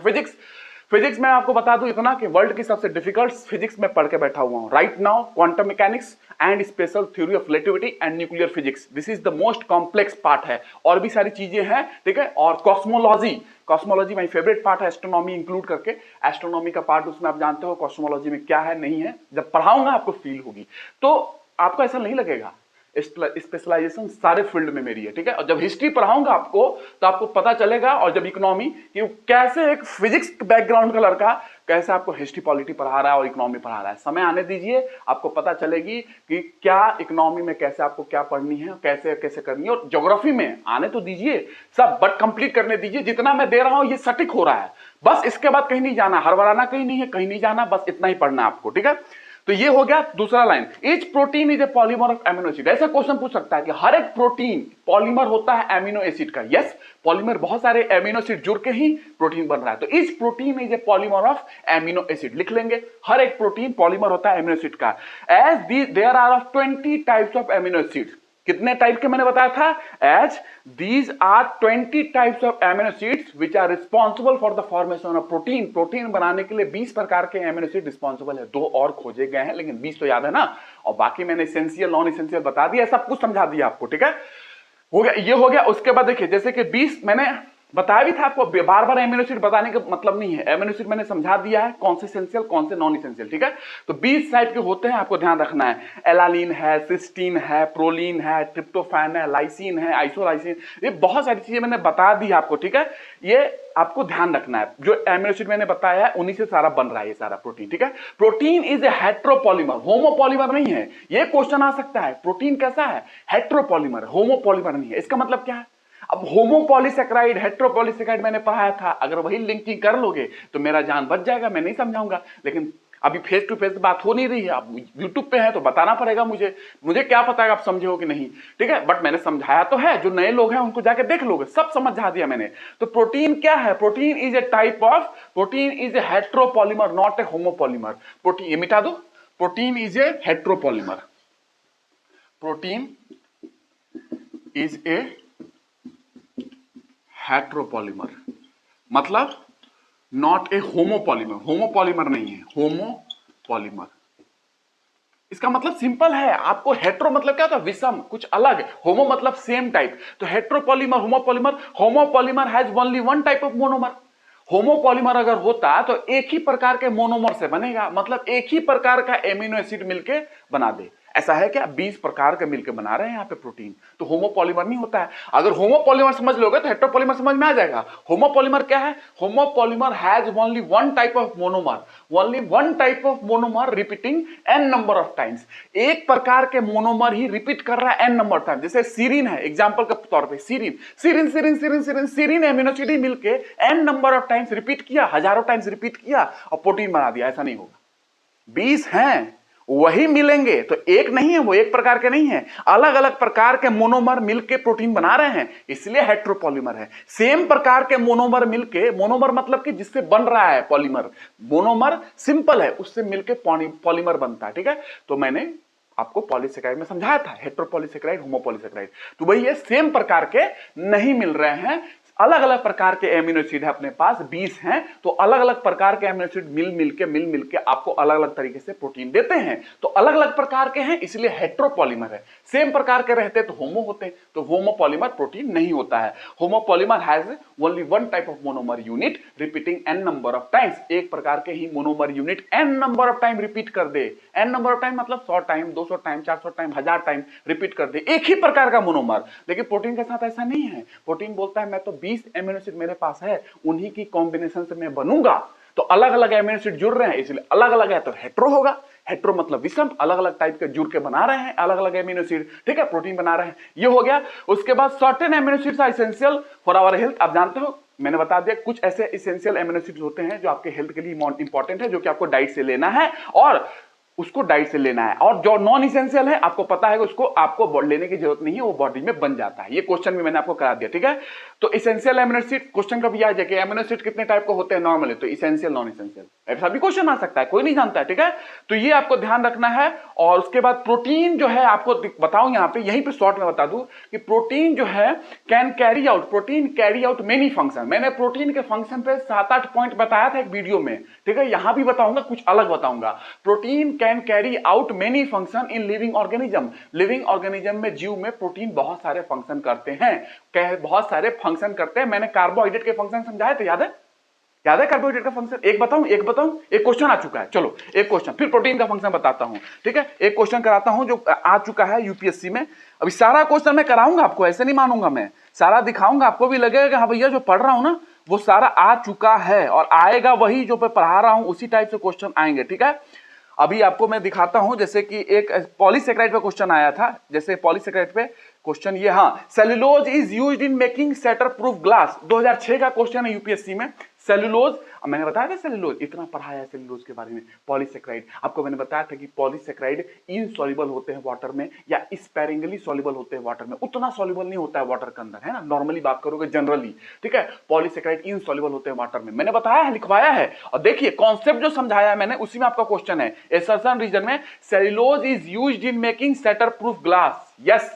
A: फिजिक्स में आपको बता दूं इतना कि वर्ल्ड की सबसे डिफिकल्ट फिजिक्स में पढ़ के बैठा हुआ हूं right now. Quantum mechanics and special theory of relativity and nuclear physics, this is the most complex part है। और भी सारी चीजें हैं, ठीक है। और कॉस्मोलॉजी माय फेवरेट पार्ट है, एस्ट्रोनॉमी इंक्लूड करके। एस्ट्रोनॉमी का पार्ट उसमें आप जानते हो कॉस्मोलॉजी में क्या है नहीं है, जब पढ़ाऊंगा आपको फील होगी। तो आपको ऐसा नहीं लगेगा, स्पेशलाइजेशन सारे फील्ड में मेरी है, ठीक है। और जब हिस्ट्री पढ़ाऊंगा आपको तो आपको पता चलेगा, और जब इकोनॉमी, कि कैसे एक फिजिक्स बैकग्राउंड का लड़का कैसे आपको हिस्ट्री पॉलिटी पढ़ा रहा है और इकोनॉमी पढ़ा रहा है। समय आने दीजिए, आपको पता चलेगी कि क्या इकोनॉमी में कैसे आपको क्या पढ़नी है, कैसे कैसे करनी है। और ज्योग्राफी में आने तो दीजिए सब, बट कंप्लीट करने दीजिए। जितना मैं दे रहा हूं ये सटीक हो रहा है, बस इसके बाद कहीं नहीं जाना, हड़बड़ाना कहीं नहीं है, कहीं नहीं जाना, बस इतना ही पढ़ना है आपको, ठीक है। तो ये हो गया दूसरा line, each protein is a polymer of amino acid. ऐसा क्वेश्चन पूछ सकता है कि हर एक प्रोटीन पॉलीमर होता है एमिनो एसिड का। यस, पॉलीमर बहुत सारे एमिनो एसिड जुड़ के ही प्रोटीन बन रहा है। तो each protein is a polymer of amino acid लिख लेंगे, हर एक प्रोटीन पॉलीमर होता है एमिनो एसिड का। As there are of 20 types of amino acid. कितने टाइप के मैंने बताया था? As these are 20 types of amino acids which are responsible for the formation of protein. Protein बनाने के लिए 20 प्रकार के एमिनो एसिड रिस्पॉन्सिबल है। 2 और खोजे गए हैं, लेकिन 20 तो याद है ना। और बाकी मैंने एसेंशियल नॉन एसेंशियल बता दिया, सब कुछ समझा दिया आपको, ठीक है। हो गया, ये हो गया। उसके बाद देखिए, जैसे कि 20 मैंने बताया भी था आपको, बार बार एमिनो एसिड बताने का मतलब नहीं है। एमिनो एसिड मैंने समझा दिया है कौन से एसेंशियल कौन से नॉन एसेंशियल, ठीक है। तो 20 टाइप के होते हैं, आपको ध्यान रखना है। एलानिन है, सिस्टीन है, प्रोलीन है, ट्रिप्टोफैन है, लाइसिन है, आइसोलाइसिन, ये बहुत सारी चीजें मैंने बता दी आपको, ठीक है। ये आपको ध्यान रखना है, जो एमिनो एसिड मैंने बताया है उन्हीं से सारा बन रहा है ये सारा प्रोटीन, ठीक है। Protein is A heteropolymer, homopolymer नहीं है। ये क्वेश्चन आ सकता है, प्रोटीन कैसा है? हेट्रोपॉलीमर, होमोपॉलीमर नहीं है। इसका मतलब क्या है? अब होमोपॉलीसेकेराइड हेट्रोपॉलीसेकेराइड मैंने पढ़ाया था, अगर वही लिंकिंग कर लोगे तो मेरा जान बच जाएगा, मैं नहीं समझाऊंगा। लेकिन अभी फेस टू फेस बात हो नहीं रही है, अब यूट्यूब पे है तो बताना पड़ेगा मुझे क्या पता है आप समझे हो कि नहीं, ठीक है। बट मैंने समझाया तो है, जो नए लोग हैं उनको जाके देख लोगे, सब समझा दिया मैंने। तो प्रोटीन क्या है? Protein is A type of, protein is A heteropolymer, not a homopolymer. Protein, ये मिटा दो, protein is A heteropolymer, protein is A heteropolymer, मतलब नॉट ए होमोपॉलीमर। होमोपॉलीमर नहीं है, होमोपॉलीमर। इसका मतलब सिंपल है, आपको हेट्रो मतलब क्या होता है? विषम, कुछ अलग। होमो मतलब सेम टाइप। तो heteropolymer, homopolymer, homopolymer has only one type of monomer. Homopolymer अगर होता तो एक ही प्रकार के मोनोमर से बनेगा, मतलब एक ही प्रकार का एमिनो एसिड मिलके बना दे। ऐसा है क्या? 20 प्रकार के मिलकर बना रहे हैं यहाँ पे प्रोटीन, तो होमोपॉलीमर नहीं होता है। अगर होमोपॉलीमर समझ लोगे तो हेट्रोपॉलीमर समझ में आ जाएगा। होमोपॉलीमर क्या है? Homopolymer has only one type of monomer, only one type of monomer repeating n number of times. एक प्रकार के मोनोमर ही रिपीट कर रहा है n नंबर टाइम। जैसे सीरीन है, एग्जांपल के तौर पे सीरीन एमिनो एसिड ही मिलके n number of times repeat किया, हजारों टाइम्स रिपीट किया और प्रोटीन बना दिया। ऐसा नहीं होगा। 20 हैं वही मिलेंगे, तो एक नहीं है, वो एक प्रकार के नहीं है, अलग अलग प्रकार के मोनोमर मिलके प्रोटीन बना रहे हैं, इसलिए हेट्रोपॉलीमर है। सेम प्रकार के मोनोमर मिलके, मोनोमर मतलब कि जिससे बन रहा है पॉलीमर, मोनोमर सिंपल है, उससे मिलके पॉलीमर बनता है, ठीक है। तो मैंने आपको पॉलीसेकेराइड में समझाया था, हेटेरोपॉलीसेकेराइड, होमोपॉलीसेकेराइड। तो वही ये सेम प्रकार के नहीं मिल रहे हैं, अलग अलग प्रकार के एमिनो एसिड है अपने पास, 20 हैं, तो अलग अलग प्रकार के एमिनो एसिड मिल मिल के आपको अलग अलग तरीके से प्रोटीन देते हैं। तो अलग अलग प्रकार के हैं इसलिए हेटेरोपॉलीमर है। सेम प्रकार के रहते तो होमो होते, तो होमोपॉलीमर प्रोटीन नहीं होता है। Homopolymer has only one type of monomer unit repeating n number of times, एक प्रकार के ही monomer unit n number of time repeat कर दे। n नंबर ऑफ टाइम मतलब 100 time, 200 time, 400 time, 1000 time repeat कर दे, एक ही प्रकार का मोनोमर। लेकिन प्रोटीन के साथ ऐसा नहीं है। प्रोटीन बोलता है मैं तो 20 एमिनो एसिड मेरे पास है, उन्हीं की कॉम्बिनेशन से मैं बनूंगा। तो अलग अलग एमिनो एसिड जुड़ रहे हैं इसलिए अलग अलग है, तो हेट्रो होगा। हेट्रो मतलब विषम, अलग अलग टाइप के जुड़ के बना रहे हैं अलग अलग एमिनो एसिड, ठीक है, प्रोटीन बना रहे हैं, ये हो गया। उसके बाद certain amino acids are essential for our health. आप जानते हो, मैंने बता दिया कुछ ऐसे एसेंशियल एमिनो एसिड्स होते हैं जो आपके हेल्थ के लिए इंपॉर्टेंट है, जो कि आपको डाइट से लेना है और उसको डाइट से लेना है। और जो नॉन इसेंशियल है आपको पता है उसको आपको लेने की जरूरत नहीं है, वो बॉडी में बन जाता है। ये क्वेश्चन भी मैंने आपको करा दिया, ठीक है। तो इसेंशियल एमिनो एसिड क्वेश्चन कभी आ जाए, एमिनो एसिड कितने टाइप के होते हैं नॉर्मली, तो इसेंशियल, नॉन इसेंशियल, ऐसा भी क्वेश्चन आ सकता है, कोई नहीं जानता है, ठीक है। तो ये आपको ध्यान रखना है। और उसके बाद प्रोटीन जो है आपको बताऊं यहां पे, यहीं पे शॉर्ट में बता दूं कि प्रोटीन जो है can carry out, protein carry out many function. मैंने प्रोटीन के फंक्शन पे 7-8 पॉइंट बताया था एक वीडियो में, ठीक है। यहां भी बताऊंगा, कुछ अलग बताऊंगा। Protein can carry out many function in living organism. Living organism में, जीव में प्रोटीन बहुत सारे फंक्शन करते हैं, बहुत सारे फंक्शन करते हैं। मैंने कार्बोहाइड्रेट के फंक्शन समझाए थे, याद है? याद है कार्बोहाइड्रेट का फंक्शन? एक बताऊं, एक क्वेश्चन आ चुका है, चलो एक क्वेश्चन, फिर प्रोटीन का फंक्शन बताता हूं, ठीक है। एक क्वेश्चन कराता हूं जो आ चुका है यूपीएससी में। अभी सारा क्वेश्चन मैं कराऊंगा आपको, ऐसे नहीं मानूंगा मैं, सारा दिखाऊंगा, आपको भी लगेगा कि हाँ भैया जो पढ़ रहा हूं ना वो सारा आ चुका है, और आएगा वही जो मैं पढ़ा रहा हूं उसी टाइप से क्वेश्चन आएंगे, ठीक है। अभी आपको मैं दिखाता हूं, जैसे कि एक पॉलीसेकेराइड पे क्वेश्चन आया था, जैसे पॉलीसेकेराइड पे क्वेश्चन ये, हाँ, cellulose is used in making shatter proof glass. 2006 का क्वेश्चन है यूपीएससी में। सेलुलोज, मैंने बताया था सेलुलोज, इतना पढ़ाया है सेलुलोज के बारे में। पॉलीसेकेराइड आपको मैंने बताया था कि पॉलीसेकेराइड इनसॉल्युबल होते हैं वाटर में या स्पेरिंगली सॉल्युबल होते हैं वाटर में, उतना सॉल्युबल नहीं होता है वाटर के अंदर, है ना, नॉर्मली बात करोगे जनरली, ठीक है। पॉलीसेकेराइड इनसॉल्युबल होते हैं वाटर में, मैंने बताया है, लिखवाया है। और देखिए कॉन्सेप्ट जो समझाया है मैंने उसी में आपका क्वेश्चन है। एसर्शन रीजन में cellulose is used in making shatter proof glass. Yes,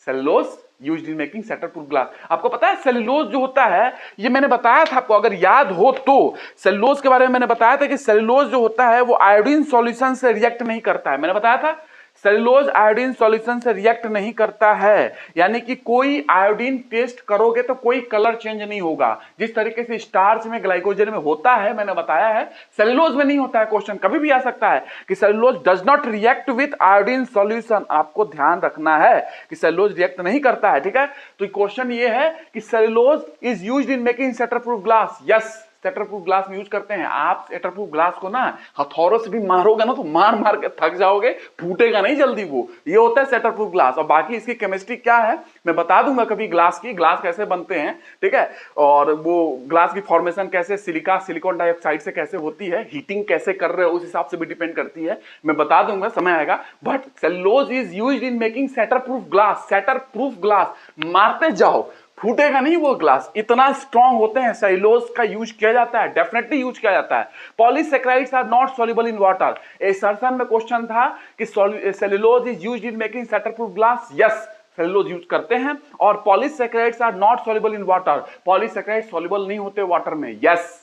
A: cellulose used in making shatter proof glass. आपको पता है सेलुलोज जो होता है, ये मैंने बताया था आपको, अगर याद हो तो, सेलुलोज के बारे में मैंने बताया था कि सेलुलोज जो होता है वो आयोडीन सॉल्यूशन से रिएक्ट नहीं करता है। मैंने बताया था सेलुलोज आयोडीन सॉल्यूशन से रिएक्ट नहीं करता है, यानी कि कोई आयोडीन टेस्ट करोगे तो कोई कलर चेंज नहीं होगा, जिस तरीके से स्टार्च में, ग्लाइकोजन में होता है, मैंने बताया है, सेलुलोज में नहीं होता है। क्वेश्चन कभी भी आ सकता है कि cellulose does not react with iodine solution. आपको ध्यान रखना है कि सेलुलोज रिएक्ट नहीं करता है, ठीक है। तो क्वेश्चन ये है कि cellulose is used in making shatter proof glass. Yes, shutter proof glass में यूज करते हैं। आप शटर प्रूफ ग्लास को ना हथौड़ों से भी मारोगे ना तो मार मार के थक जाओगे, फूटेगा नहीं जल्दी वो, ये होता है शटर प्रूफ ग्लास। और बाकी इसकी केमिस्ट्री क्या है मैं बता दूंगा कभी, ग्लास कैसे बनते हैं, ठीक है, और वो ग्लास की फॉर्मेशन कैसे, सिलिकॉन डाइऑक्साइड से कैसे होती है, हीटिंग कैसे कर रहे हो उस हिसाब से भी डिपेंड करती है, मैं बता दूंगा, समय आएगा। But cellulose is used in making shatter proof glass. Shutter proof glass, मारते जाओ फूटेगा नहीं वो ग्लास, इतना स्ट्रॉन्ग होते हैं। सेलुलोज का यूज किया जाता है, डेफिनेटली यूज किया जाता है। Polysaccharides are not soluble in water. Assertion में क्वेश्चन था कि cellulose is used in making shatter proof glass. Yes, cellulose use करते हैं। और polysaccharides are not soluble in water. Polysaccharide soluble नहीं होते वाटर में। यस,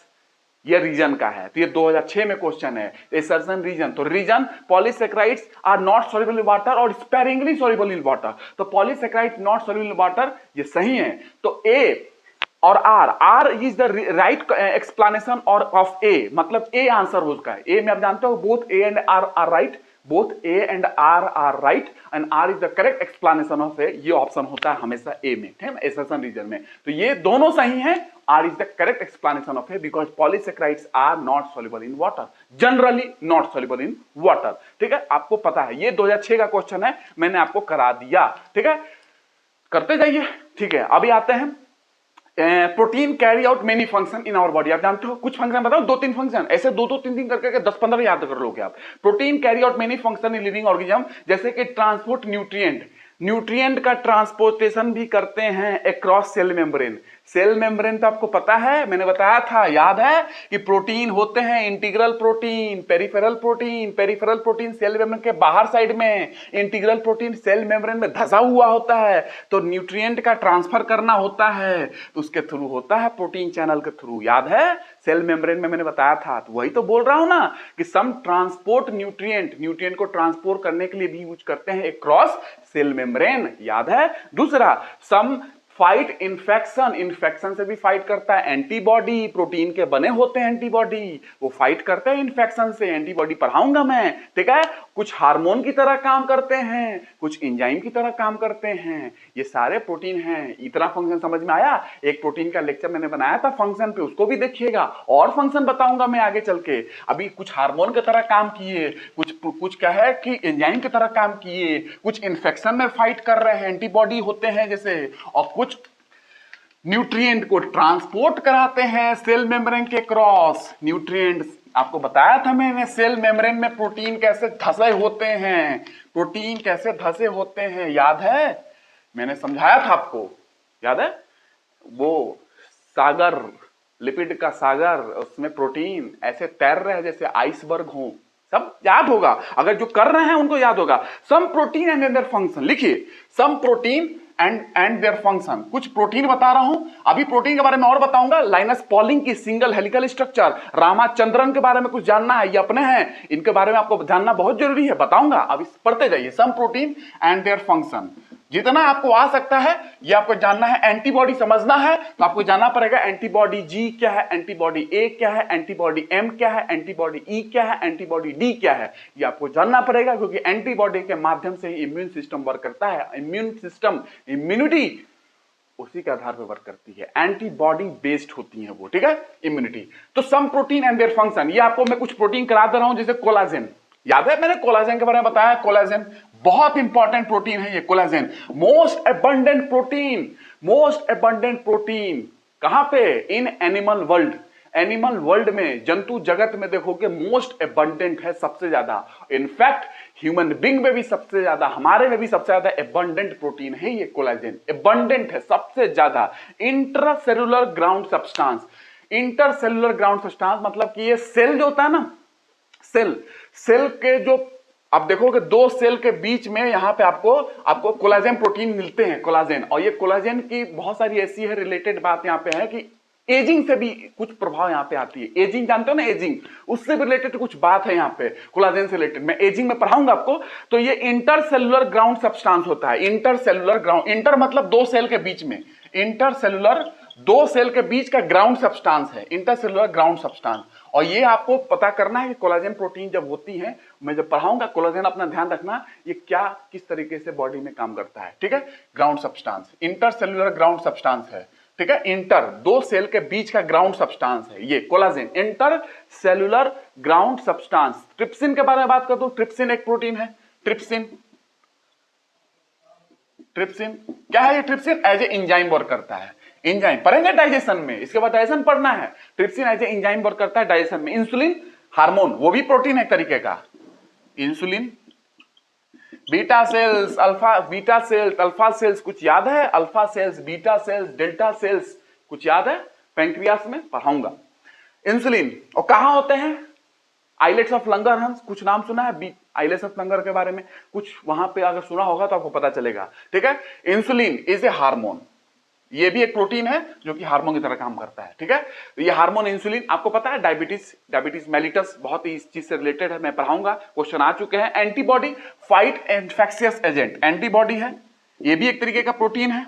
A: ये रीजन का है, तो ये 2006 में क्वेश्चन है, एसर्शन रीजन। तो reason polysaccharides are not soluble in water और स्पेरिंगली सॉल्युबल इन वाटर। तो polysaccharides not soluble in water, ये सही है। तो ए और R is the right explanation और ऑफ ए, मतलब ए आंसर हो उसका है। ए में आप जानते हो both A and R are right, both A and R are right and R is the correct explanation of A। ये ऑप्शन होता है हमेशा A में, ठीक है, एसर्शन रीजन में। तो ये दोनों सही हैं। R is the correct explanation of A because polysaccharides are not soluble in water, generally not soluble in water, ठीक है, आपको पता है। ये 2006 का क्वेश्चन है, मैंने आपको करा दिया, ठीक है, करते जाइए, ठीक है। अभी आते हैं protein carry out many function in our body. आप जानते हो कुछ फंक्शन बताओ, 2-3 फंक्शन, ऐसे 2-3 करके 10-15 याद कर लोगे आप। Protein carry out many function in living organism, जैसे कि ट्रांसपोर्ट न्यूट्रिएंट का ट्रांसपोर्टेशन भी करते हैं across cell membrane. Cell membrane तो आपको पता है, मैंने बताया था, याद है कि प्रोटीन होते हैं, integral protein, peripheral protein. Peripheral protein cell membrane के बाहर साइड में, इंटीग्रल प्रोटीन सेल मेम्ब्रेन में धसा हुआ होता है। तो न्यूट्रिएंट का ट्रांसफर करना होता है तो उसके थ्रू होता है, प्रोटीन चैनल के थ्रू। याद है सेल मेम्ब्रेन में मैंने बताया था। तो वही तो बोल रहा हूं ना कि सम ट्रांसपोर्ट न्यूट्रिएंट को ट्रांसपोर्ट करने के लिए भी यूज करते हैं क्रॉस सेल मेम्ब्रेन। याद है। दूसरा, सम फाइट इन्फेक्शन, इन्फेक्शन से भी फाइट करता है। एंटीबॉडी, प्रोटीन के बने होते हैं एंटीबॉडी, वो फाइट करते हैं इन्फेक्शन से। एंटीबॉडी पढ़ाऊंगा मैं, ठीक है। कुछ हार्मोन की तरह काम करते हैं, कुछ एंजाइम की तरह काम करते हैं। ये सारे प्रोटीन हैं। इतना फंक्शन समझ में आया। एक प्रोटीन का लेक्चर मैंने बनाया था फंक्शन पे, उसको भी देखिएगा। और फंक्शन बताऊंगा मैं आगे चल के। अभी कुछ हार्मोन की तरह काम किए, कुछ क्या है कि एंजाइम की तरह काम किए, कुछ इन्फेक्शन में फाइट कर रहे हैं, एंटीबॉडी होते हैं जैसे, और कुछ न्यूट्रिएंट को ट्रांसपोर्ट कराते हैं सेल मेम्ब्रेन के क्रॉस। न्यूट्रिएंट्स आपको बताया था मैंने, सेल मेम्ब्रेन में प्रोटीन कैसे धसे होते हैं, प्रोटीन कैसे धसे होते हैं। याद है, मैंने समझाया था आपको, याद है। वो सागर, लिपिड का सागर, उसमें प्रोटीन ऐसे तैर रहे हैं जैसे आइसबर्ग हो। सब याद होगा, अगर जो कर रहे हैं उनको याद होगा। Some protein and their function, लिखिए some protein and their function. कुछ प्रोटीन बता रहा हूं, अभी प्रोटीन के बारे में और बताऊंगा। लाइनस पॉलिंग की सिंगल हेलिकल स्ट्रक्चर, रामाचंद्रन के बारे में कुछ जानना है, ये अपने हैं, इनके बारे में आपको जानना बहुत जरूरी है, बताऊंगा। अभी पढ़ते जाइए। Some protein and their function, जितना आपको आ सकता है ये आपको जानना है। एंटीबॉडी समझना है तो आपको जानना पड़ेगा एंटीबॉडी जी क्या है, एंटीबॉडी ए क्या है, एंटीबॉडी एम क्या है, एंटीबॉडी ई क्या है, एंटीबॉडी डी क्या है। ये आपको जानना पड़ेगा, क्योंकि एंटीबॉडी के माध्यम से ही इम्यून सिस्टम वर्क करता है। इम्यून सिस्टम, इम्यूनिटी उसी के आधार पर वर्क करती है। एंटीबॉडी बेस्ड होती है वो, ठीक है, इम्यूनिटी। तो some protein and their function, ये आपको मैं कुछ प्रोटीन करा दे रहा हूं, जैसे कोलाजेन। याद है मैंने कोलाजेन के बारे में बताया। कोलाजेन बहुत इंपॉर्टेंट प्रोटीन है ये collagen. Most abundant protein, most abundant protein कहां पे? In animal world. Animal world में, जंतु जगत में देखोगे मोस्ट एबंडेंट है, सबसे ज्यादा। इनफैक्ट ह्यूमन बींग में भी सबसे ज्यादा, हमारे में भी सबसे ज्यादा एबंडेंट प्रोटीन है ये कोलाजेन। एबंडेंट है सबसे ज्यादा। Intracellular ground substance, intercellular ground substance मतलब कि ये सेल जो होता है ना, सेल के जो, आप देखोगे दो सेल के बीच में यहां पे आपको कोलाजेन प्रोटीन मिलते हैं, कोलाजेन। और ये कोलाजेन की बहुत सारी ऐसी है रिलेटेड बात यहां पे है कि एजिंग से भी कुछ प्रभाव यहां पे आती है। एजिंग जानते हो ना, एजिंग, उससे भी रिलेटेड कुछ बात है यहां पे कोलाजेन से रिलेटेड। मैं एजिंग में पढ़ाऊंगा आपको। तो ये इंटरसेलुलर ग्राउंड सब्सटेंस होता है। इंटरसेलुलर ग्राउंड, इंटर मतलब दो सेल के बीच में, इंटरसेलुलर दो सेल के बीच का ग्राउंड सब्सटेंस है इंटरसेलुलर ग्राउंड सब्सटेंस। और ये आपको पता करना है कि कोलाजेन प्रोटीन जब होती है, मैं जब पढ़ाऊंगा कोलाजेन, अपना ध्यान रखना ये क्या किस तरीके से बॉडी में काम करता है, ठीक है। Ground substance, intercellular ground substance है, ठीक है। इंटर, दो सेल के बीच का ग्राउंड सब्सटेंस है ये collagen, intercellular ground substance. Trypsin के बारे में बात कर दूं, ट्रिप्सिन एक प्रोटीन है। ट्रिप्सिन क्या है? ये trypsin as a enzyme work करता है। एंजाइम पढ़ेंगे डाइजेशन में, इसके बाद डाइजेशन पढ़ना है। Trypsin as a enzyme work करता है डाइजेशन में। इंसुलिन हार्मोन, वो भी प्रोटीन है एक तरीके का। Insulin, beta cells, alpha cells कुछ याद है? Alpha cells, beta cells, delta sales कुछ याद है? पैंक्रियास में पढ़ाऊंगा। इंसुलिन, और कहां होते हैं? आइलेट्स ऑफ लंगरहंस, कुछ नाम सुना है आइलेट्स ऑफ लंगर के बारे में? कुछ वहां पे अगर सुना होगा तो आपको पता चलेगा, ठीक है। इंसुलिन इज ए हार्मोन, ये भी एक प्रोटीन है जो कि हार्मोन की तरह काम करता है, ठीक है। तो ये हार्मोन इंसुलिन, आपको पता है डायबिटीज मेलिटस बहुत ही इस चीज से रिलेटेड है, मैं पढ़ाऊंगा, क्वेश्चन आ चुके हैं। Antibody, fight infectious agent, antibody है, ये भी एक तरीके का प्रोटीन है।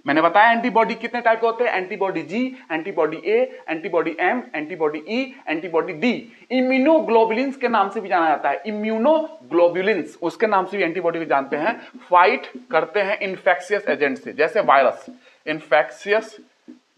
A: मैंने बताया एंटीबॉडी कितने टाइप के होते हैं, एंटीबॉडी जी, एंटीबॉडी ए, एंटीबॉडी एम, एंटीबॉडी ई, एंटीबॉडी डी। इम्यूनोग्लोबुलिन्स के नाम से भी जाना जाता है, इम्यूनोग्लोबुलिन्स उसके नाम से भी एंटीबॉडी को जानते हैं। फाइट करते हैं इन्फेक्शियस एजेंट से, जैसे वायरस इन्फेक्शियस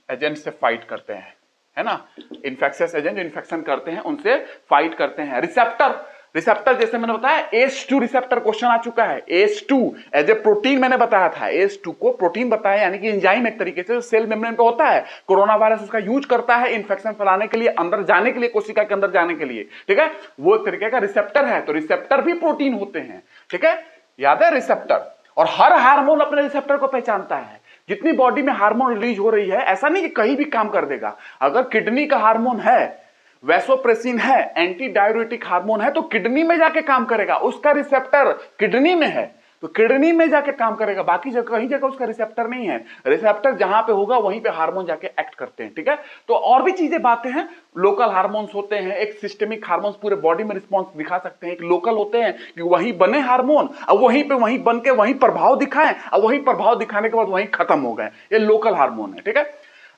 A: एजेंट से फाइट करते हैं, है ना। इन्फेक्शियस एजेंट जो इन्फेक्शन करते हैं उनसे फाइट करते हैं। रिसेप्टर जैसे मैंने बताया ACE2 रिसेप्टर क्वेश्चन आ चुका है। ACE2 एज ए प्रोटीन मैंने बताया था, ACE2 को प्रोटीन बताया, यानी कि एंजाइम एक तरीके से सेल मेम्ब्रेन पे होता है। कोरोना वायरस उसका यूज करता है इन्फेक्शन फैलाने के लिए, अंदर जाने के लिए, कोशिका के अंदर जाने के लिए, ठीक है। वो एक तरीके का रिसेप्टर है। तो रिसेप्टर भी प्रोटीन होते हैं, ठीक है, याद है रिसेप्टर। और हर हार्मोन अपने रिसेप्टर को पहचानता है। जितनी बॉडी में हार्मोन रिलीज हो रही है, ऐसा नहीं कि कहीं भी काम कर देगा। अगर किडनी का हार्मोन है, वैसोप्रेसिन है, एंटी डाययूरेटिक हार्मोन है, तो किडनी में जाके काम करेगा। उसका रिसेप्टर किडनी में है तो किडनी में जाके काम करेगा, बाकी जगह कहीं जगह उसका रिसेप्टर नहीं है। रिसेप्टर जहां पे होगा वहीं पे हार्मोन जाके एक्ट करते हैं, ठीक है। तो और भी चीजें बातें हैं, लोकल हार्मोन्स होते हैं, एक सिस्टेमिक हार्मोन्स पूरे बॉडी में रिस्पॉन्स दिखा सकते हैं, एक लोकल होते हैं कि वहीं बने हार्मोन और वहीं पे वहीं बन के वहीं प्रभाव दिखाएं और वहीं प्रभाव दिखाने के बाद वहीं खत्म हो गए, ये लोकल हार्मोन है, ठीक है।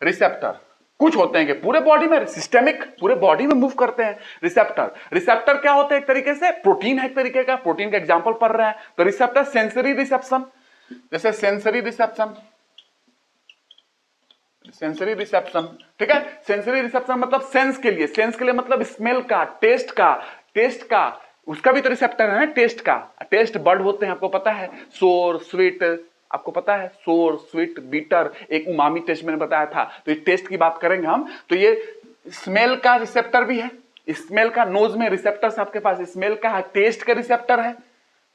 A: रिसेप्टर कुछ होते हैं कि पूरे बॉडी में, सिस्टेमिक पूरे बॉडी में मूव करते हैं। रिसेप्टर क्या होते हैं? एक तरीके से प्रोटीन है, एक तरीके का प्रोटीन का एग्जांपल पढ़ रहे हैं तो रिसेप्टर सेंसरी रिसेप्शन, जैसे सेंसरी रिसेप्शन, ठीक है। सेंसरी रिसेप्शन मतलब सेंस के लिए मतलब स्मेल का, टेस्ट का उसका भी तो रिसेप्टर है ना, टेस्ट का। टेस्ट बर्ड होते हैं, आपको पता है, सोर, स्वीट, आपको पता है, सोर, स्वीट, बीटर, एक उमामी टेस्ट मैंने बताया था। तो ये टेस्ट की बात करेंगे हम, तो ये स्मेल का रिसेप्टर भी है, स्मेल का, नोज में रिसेप्टर्स आपके पास स्मेल का है, टेस्ट का रिसेप्टर है,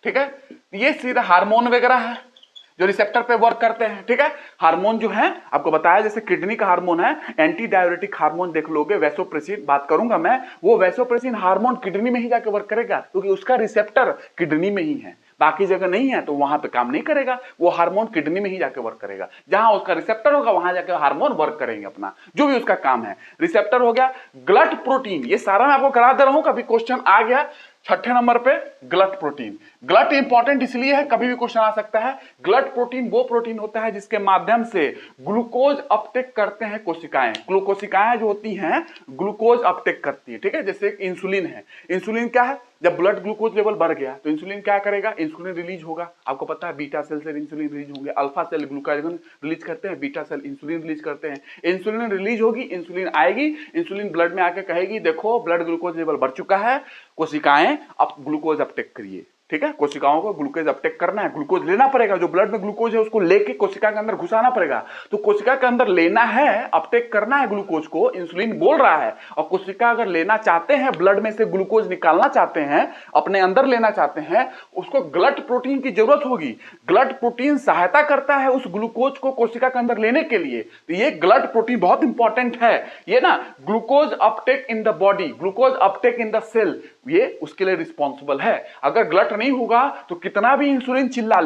A: ठीक है। ये सीधा हार्मोन वगैरह है जो रिसेप्टर पे वर्क करते हैं, ठीक है। हार्मोन जो है आपको बताया, जैसे किडनी का हार्मोन है एंटी डाययूरेटिक हार्मोन, देख लोगे वैसोप्रेसिन, बात करूंगा मैं, वो वैसोप्रेसिन हार्मोन किडनी में ही जाके वर्क करेगा क्योंकि उसका रिसेप्टर किडनी में ही है, बाकी जगह नहीं है तो वहां पे काम नहीं करेगा। वो हार्मोन किडनी में ही जाके वर्क करेगा, जहां उसका रिसेप्टर होगा वहां जाके हार्मोन वर्क करेंगे अपना जो भी उसका काम है। रिसेप्टर हो गया। ग्लट प्रोटीन, ये सारा मैं आपको करा दे रहा हूं, कभी क्वेश्चन आ गया छठे नंबर पे ग्लट प्रोटीन। ग्लट इंपॉर्टेंट इसलिए है, कभी भी क्वेश्चन आ सकता है। ग्लट प्रोटीन वो प्रोटीन होता है जिसके माध्यम से ग्लूकोज अपटेक करते हैं कोशिकाएं। कोशिकाएं जो होती हैं ग्लूकोज अपटेक करती है, ठीक है। जैसे इंसुलिन है, इंसुलिन क्या है, जब ब्लड ग्लूकोज लेवल बढ़ गया तो इंसुलिन क्या करेगा, इंसुलिन रिलीज होगा। आपको पता है बीटा सेल से इंसुलिन रिलीज होंगे, अल्फा सेल ग्लूकागोन रिलीज करते हैं, बीटा सेल इंसुलिन रिलीज करते हैं। इंसुलिन रिलीज होगी, इंसुलिन आएगी, इंसुलिन ब्लड में आके कहेगी देखो ब्लड ग्लूकोज लेवल बढ़ चुका है, कोशिकाएं अब ग्लूकोज अपटेक करिए, ठीक है। कोशिकाओं को ग्लूकोज अपटेक करना है, ग्लूकोज लेना पड़ेगा, जो ब्लड में ग्लूकोज है उसको लेके कोशिका के अंदर घुसाना पड़ेगा। तो कोशिका के अंदर लेना है, अपटेक करना है ग्लूकोज को, इंसुलिन बोल रहा है, और कोशिका अगर लेना चाहते हैं, ब्लड में से ग्लूकोज निकालना चाहते हैं, अपने अंदर लेना चाहते हैं, उसको ग्लट प्रोटीन की जरूरत होगी। ग्लट प्रोटीन सहायता करता है उस ग्लूकोज को कोशिका के अंदर लेने के लिए। तो ये ग्लट प्रोटीन बहुत इंपॉर्टेंट है, ये ना glucose uptake in the body, glucose uptake in the cell, ये उसके लिए रिस्पॉन्सिबल है। अगर ग्लट नहीं होगा तो कितना भी इंसुलिन चिल्ला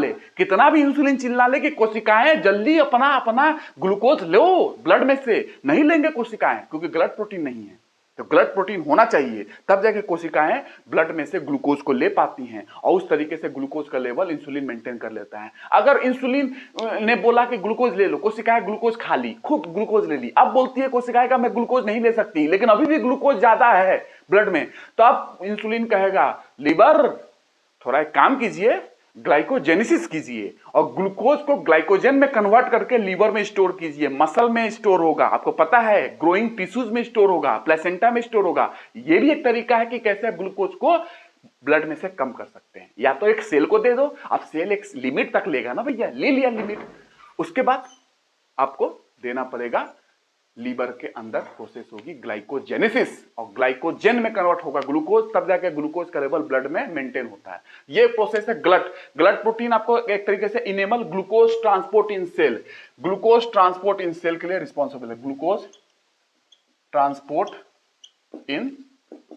A: ले कि कोशिकाएं जल्दी अपना ग्लूकोज लो, ब्लड में से नहीं लेंगे कोशिकाएं, क्योंकि ग्लट प्रोटीन नहीं है। तो ग्लट प्रोटीन होना चाहिए, तब जाके कोशिकाएं ब्लड में से ग्लूकोज को ले पाती हैं और उस तरीके से ग्लूकोज का लेवल इंसुलिन मेंटेन कर लेता है। अगर इंसुलिन ने बोला कि ग्लूकोज ले लो, कोशिकाएं ग्लूकोज खा ली, खूब ग्लूकोज ले ली, अब बोलती है कोशिकाएं का मैं ग्लूकोज नहीं ले सकती, लेकिन अभी भी ग्लूकोज ज्यादा है ब्लड में, तो अब इंसुलिन कहेगा लीवर थोड़ा एक काम कीजिए, ग्लाइकोजेनेसिस कीजिए और ग्लूकोज को ग्लाइकोजन में कन्वर्ट करके लीवर में स्टोर कीजिए, मसल में स्टोर होगा, आपको पता है ग्रोइंग टिश्यूज में स्टोर होगा, प्लेसेंटा में स्टोर होगा। ये भी एक तरीका है कि कैसे ग्लूकोज को ब्लड में से कम कर सकते हैं। या तो एक सेल को दे दो, अब सेल एक लिमिट तक लेगा ना भैया, ले लिया लिमिट, उसके बाद आपको देना पड़ेगा, लीवर के अंदर प्रोसेस होगी ग्लाइकोजेनेसिस और ग्लाइकोजन में कन्वर्ट होगा ग्लूकोज, तब जाके ग्लूकोज का लेवल ब्लड में मेंटेन होता है। ये प्रोसेस है ग्लट। ग्लट प्रोटीन आपको एक तरीके से enable glucose transport in cell, glucose transport in cell के लिए रिस्पॉन्सिबल है, ग्लूकोज ट्रांसपोर्ट इन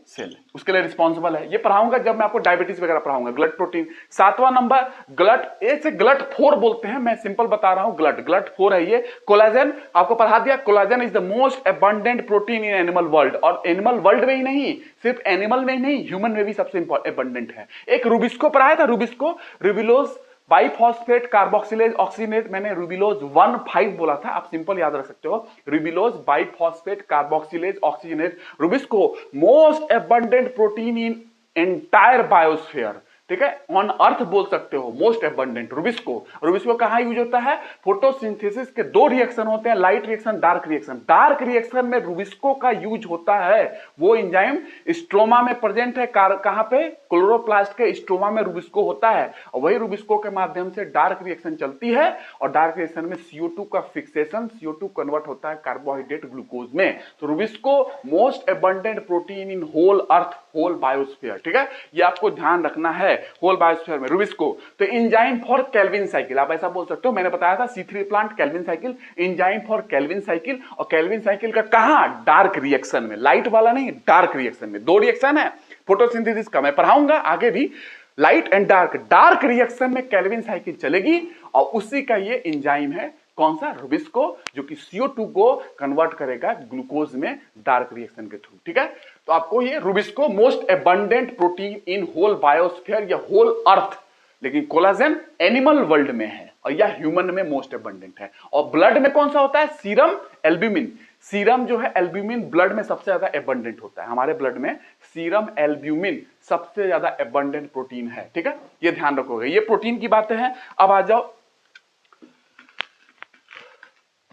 A: सेल उसके लिए रिस्पॉन्सिबल है। ये पढ़ाऊंगा जब मैं आपको डायबिटीज वगैरह पढ़ाऊंगा। Glut protein. सातवां नंबर ग्लट, ऐसे ग्लट 4 बोलते हैं, मैं सिंपल बता रहा हूं, ग्लट 4 है ये। कोलाजन आपको पढ़ा दिया, collagen is the most abundant protein in animal world, और एनिमल वर्ल्ड में ही नहीं, सिर्फ एनिमल में ही नहीं, ह्यूमन में भी सबसे एबंडेंट है। एक रूबिस्को पढ़ाया था, रूबिस्को, रूबिलोज बाइफॉस्फेट कार्बोक्सिलेज ऑक्सीजनेट, मैंने रूबिलोज 1,5 बोला था, आप सिंपल याद रख सकते हो, ribulose biphosphate carboxylase oxygenase, rubisco most abundant protein in entire biosphere, ठीक है, ऑन अर्थ बोल सकते हो, मोस्ट एबंडेंट रूबिस्को। रूबिस्को कहां यूज होता है, फोटोसिंथेसिस के 2 रिएक्शन होते हैं, light reaction, dark reaction. Dark reaction में रूबिस्को का यूज होता है, वो एंजाइम स्ट्रोमा में प्रेजेंट है, कहां पे, क्लोरोप्लास्ट के स्ट्रोमा में रूबिस्को होता है, और वही रूबिस्को के माध्यम से डार्क रिएक्शन चलती है, और डार्क रिएक्शन में CO2 का फिक्सेशन, CO2 कन्वर्ट होता है कार्बोहाइड्रेट ग्लूकोज में। तो rubisco most abundant protein in whole earth, whole biosphere, ठीक है, ये आपको ध्यान रखना है। होल बायोस्फीयर में, रुबिस्को। तो एंजाइम फॉर केल्विन साइकिल, आप ऐसा बोल सकते हो। मैंने बताया था C3 plant Calvin cycle, enzyme for Calvin cycle. और केल्विन साइकिल का कहां? डार्क रिएक्शन में, लाइट वाला नहीं, डार्क रिएक्शन में। 2 रिएक्शन है फोटोसिंथेसिस का, मैं पढ़ाऊंगा आगे भी, light and dark. Dark reaction में केल्विन साइकिल चलेगी और उसी का ये एंजाइम है, कौन सा? रुबिस्को, जो कि CO2 को कन्वर्ट करेगा ग्लूकोज में डार्क रिएक्शन के थ्रू। ठीक है, तो आपको ये rubisco most abundant protein in whole biosphere या होल अर्थ, लेकिन कोलाजन एनिमल वर्ल्ड में है और यह ह्यूमन में मोस्ट एबंडेंट है। और ब्लड में कौन सा होता है? Serum albumin. सीरम जो है एल्ब्यूमिन ब्लड में सबसे ज्यादा एबंडेंट होता है। हमारे ब्लड में सीरम एल्ब्यूमिन सबसे ज्यादा एबंडेंट प्रोटीन है। ठीक है, ये ध्यान रखोगे। ये प्रोटीन की बातें हैं। अब आ जाओ,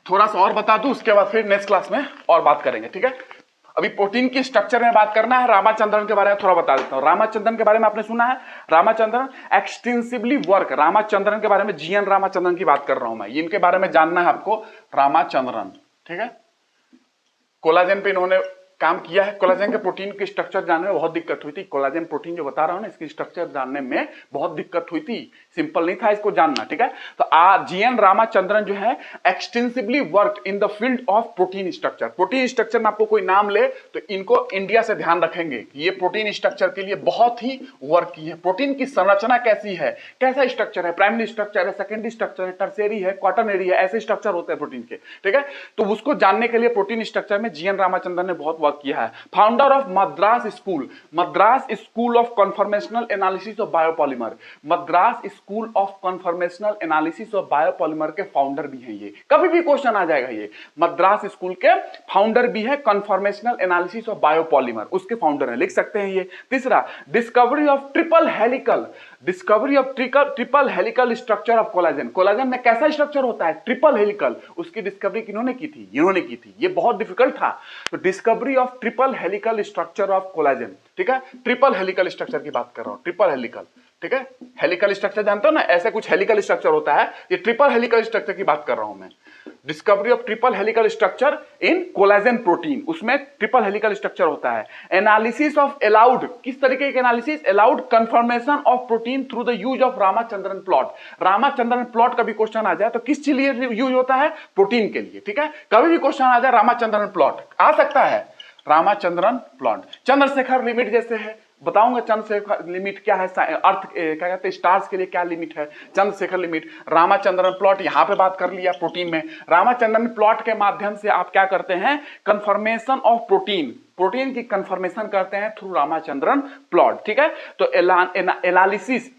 A: थोड़ा सा और बता दूं, उसके बाद फिर नेक्स्ट क्लास में और बात करेंगे। ठीक है, अभी प्रोटीन की स्ट्रक्चर में बात करना है। रामाचंद्रन के बारे में थोड़ा बता देता हूं। रामाचंद्रन के बारे में आपने सुना है, रामाचंद्रन एक्सटेंसिवली वर्क। रामाचंद्रन के बारे में, GN रामाचंद्रन की बात कर रहा हूं मैं, इनके बारे में जानना है आपको। रामाचंद्रन, ठीक है, कोलाजन पे इन्होंने काम किया है। कोलाजन के प्रोटीन की स्ट्रक्चर जानने में बहुत दिक्कत हुई थी। कोलाजन प्रोटीन जो बता रहा हूं ना, इसकी स्ट्रक्चर जानने में बहुत दिक्कत हुई थी, सिंपल नहीं था इसको जानना। ठीक है, तो GN रामाचंद्रन जो है extensively work in the field of protein structure. Protein structure में आपको कोई नाम ले तो इनको इंडिया से ध्यान रखेंगे कि ये प्रोटीन स्ट्रक्चर के लिए बहुत ही वर्क की है। प्रोटीन की संरचना कैसी है, कैसा स्ट्रक्चर है, प्राइमरी स्ट्रक्चर है, सेकेंडरी स्ट्रक्चर है, टर्शियरी है, क्वाटरनरी है, ऐसे स्ट्रक्चर होते हैं प्रोटीन के। ठीक है, तो उसको जानने के लिए प्रोटीन स्ट्रक्चर में GN रामाचंद्रन ने बहुत वर्क किया है। Founder of Madras school, Madras school of conformational analysis of biopolymer, Madras school of conformational analysis of biopolymer के फाउंडर भी हैं ये। कभी भी क्वेश्चन आ जाएगा, ये मद्रास स्कूल के फाउंडर भी है, कन्फॉर्मेशनल एनालिसिस ऑफ बायोपॉलीमर उसके फाउंडर है, लिख सकते हैं ये। तीसरा, discovery of triple helical, discovery of triple helical structure of collagen. Collagen में कैसा स्ट्रक्चर होता है? Triple helical. उसकी डिस्कवरी किन्होंने की थी? इन्होंने की थी। ये बहुत डिफिकल्ट था। तो discovery of triple helical structure of collagen. ठीक है, ट्रिपल हेलिकल स्ट्रक्चर की बात कर रहा हूं, ट्रिपल हेलिकल। ठीक है, हेलिकल स्ट्रक्चर जानते हो ना, ऐसे कुछ हेलिकल स्ट्रक्चर होता है, ये ट्रिपल हेलिकल स्ट्रक्चर की बात कर रहा हूं मैं। Discovery of triple helical structure in collagen protein, उसमें ट्रिपल हेलिकल स्ट्रक्चर होता है। एनालिसिस ऑफ अलाउड, किस तरीके के analysis? Allowed confirmation of protein through the use of Ramachandran plot. Ramachandran plot का भी क्वेश्चन आ जाए तो किस चीज लिए यूज होता है? प्रोटीन के लिए। ठीक है, कभी भी क्वेश्चन आ जाए रामाचंद्रन प्लॉट आ सकता है। रामाचंद्रन प्लॉट, चंद्रशेखर लिमिट जैसे है, बताऊंगा चंद्रशेखर लिमिट क्या है, अर्थ क्या कहते हैं स्टार्स के लिए क्या लिमिट है, चंद्रशेखर लिमिट। रामाचंद्रन प्लॉट यहां पे बात कर लिया प्रोटीन में। रामाचंद्रन प्लॉट के माध्यम से आप क्या करते हैं? कंफर्मेशन ऑफ प्रोटीन, प्रोटीन की कंफर्मेशन करते हैं थ्रू रामाचंद्रन प्लॉट। ठीक है, तो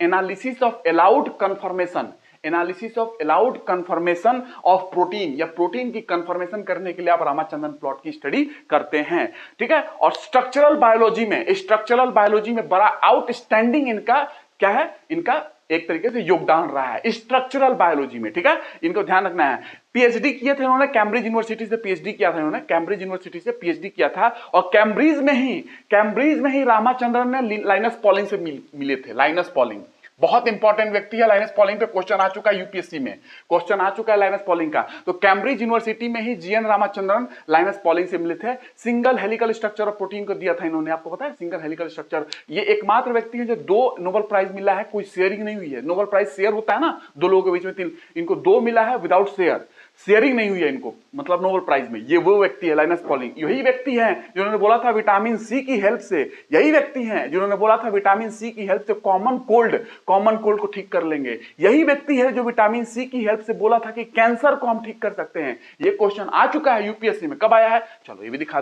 A: analysis of allowed confirmation, analysis of allowed confirmation of protein, या प्रोटीन की कंफर्मेशन करने के लिए आप रामाचंद्रन प्लॉट की स्टडी करते हैं। ठीक है, और स्ट्रक्चरल बायोलॉजी में, स्ट्रक्चरल बायोलॉजी में बड़ा आउटस्टैंडिंग इनका क्या है? इनका एक तरीके से योगदान रहा है स्ट्रक्चरल बायोलॉजी में। ठीक है, इनको ध्यान रखना है। पीएचडी किए थे इन्होंने, कैम्ब्रिज यूनिवर्सिटी से पीएचडी किया था इन्होंने, कैम्ब्रिज यूनिवर्सिटी से पीएचडी किया था। और कैम्ब्रिज में ही रामाचंद्रन ने लाइनस पॉलिंग से मिले थे। लाइनस पॉलिंग बहुत इंपॉर्टेंट व्यक्ति है। लाइनस पॉलिंग पे क्वेश्चन आ चुका है, यूपीएससी में क्वेश्चन आ चुका है लाइनस पॉलिंग का। तो कैम्ब्रिज यूनिवर्सिटी में ही GN रामाचंद्रन लाइनस पॉलिंग से मिले थे। Single helical structure of protein को दिया था इन्होंने, आपको पता है सिंगल हेलिकल स्ट्रक्चर। ये एकमात्र व्यक्ति है जो 2 नोबेल प्राइज मिला है, कोई शेयरिंग नहीं हुई है। नोबेल प्राइज शेयर होता है ना 2 लोगों के बीच में, 3, इनको 2 मिला है विदाउट शेयर, शेयरिंग नहीं हुई है इनको, मतलब नोबेल प्राइज में। ये वो व्यक्ति है लाइनस पॉलिंग, यही व्यक्ति है जिन्होंने बोला था विटामिन सी की हेल्प से, यही व्यक्ति है जिन्होंने बोला था विटामिन सी की हेल्प से कॉमन कोल्ड को ठीक कर लेंगे। यही व्यक्ति है जो विटामिन सी की हेल्प से बोला था कि कैंसर को हम ठीक कर सकते हैं। ये क्वेश्चन आ चुका है यूपीएससी में। कब आया है? चलो ये भी दिखा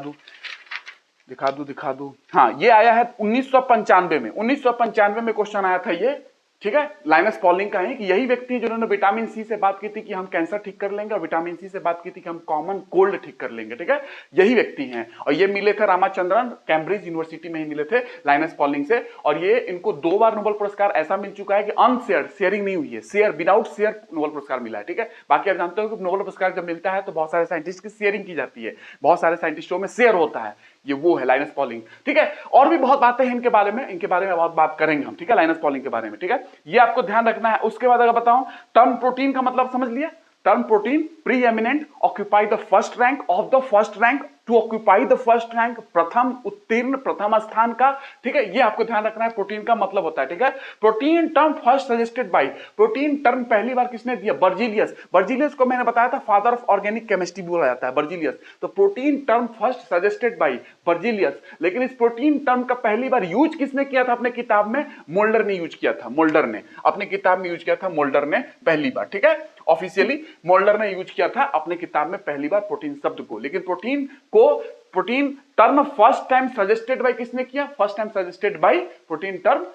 A: दूं। हाँ, ये आया है 1995 में। 1995 में क्वेश्चन आया था ये। ठीक है, लाइनस पॉलिंग का है कि यही व्यक्ति जिन्होंने विटामिन सी से बात की थी कि हम कैंसर ठीक कर लेंगे, और विटामिन सी से बात की थी कि हम कॉमन कोल्ड ठीक कर लेंगे। ठीक है, यही व्यक्ति हैं। और ये मिले थे रामाचंद्रन, कैम्ब्रिज यूनिवर्सिटी में ही मिले थे लाइनस पॉलिंग से। और ये इनको 2 बार नोबेल पुरस्कार ऐसा मिल चुका है कि अनशेयर्ड, शेयरिंग नहीं हुई है, शेयर विदाउट शेयर नोबेल पुरस्कार मिला है। ठीक है, बाकी आप जानते हो कि नोबेल पुरस्कार जब मिलता है तो बहुत सारे साइंटिस्ट की शेयरिंग की जाती है, बहुत सारे साइंटिस्टों में शेयर होता है। ये वो है लाइनस पॉलिंग। ठीक है, और भी बहुत बातें हैं इनके बारे में बहुत बात करेंगे हम। ठीक है, लाइनस पॉलिंग के बारे में। ठीक है, ये आपको ध्यान रखना है। उसके बाद अगर बताऊं, टर्म प्रोटीन का मतलब समझ लिया। Term protein pre eminent occupy the first rank to occupy the first rank, प्रथम उत्तीर्ण, प्रथम स्थान का, ठीक है, ये आपको ध्यान रखना है प्रोटीन का मतलब होता है, ठीक है। Protein term first suggested by, protein term पहली बार किसने दिया? बर्जीलियस। बर्जीलियस को मैंने बताया था फादर ऑफ ऑर्गेनिक केमिस्ट्री बोला जाता है, बर्जीलियस। तो protein term first suggested by Berzelius, लेकिन इस प्रोटीन टर्म का पहली बार यूज किसने किया था अपने किताब में? मोल्डर ने यूज किया था, मोल्डर ने अपनी किताब में यूज किया था, मोल्डर ने पहली बार, ठीक है। ऑफिशियली मोल्डर ने यूज किया था अपने किताब में पहली बार प्रोटीन शब्द को, लेकिन protein term first time suggested by किसने किया? First time suggested by protein term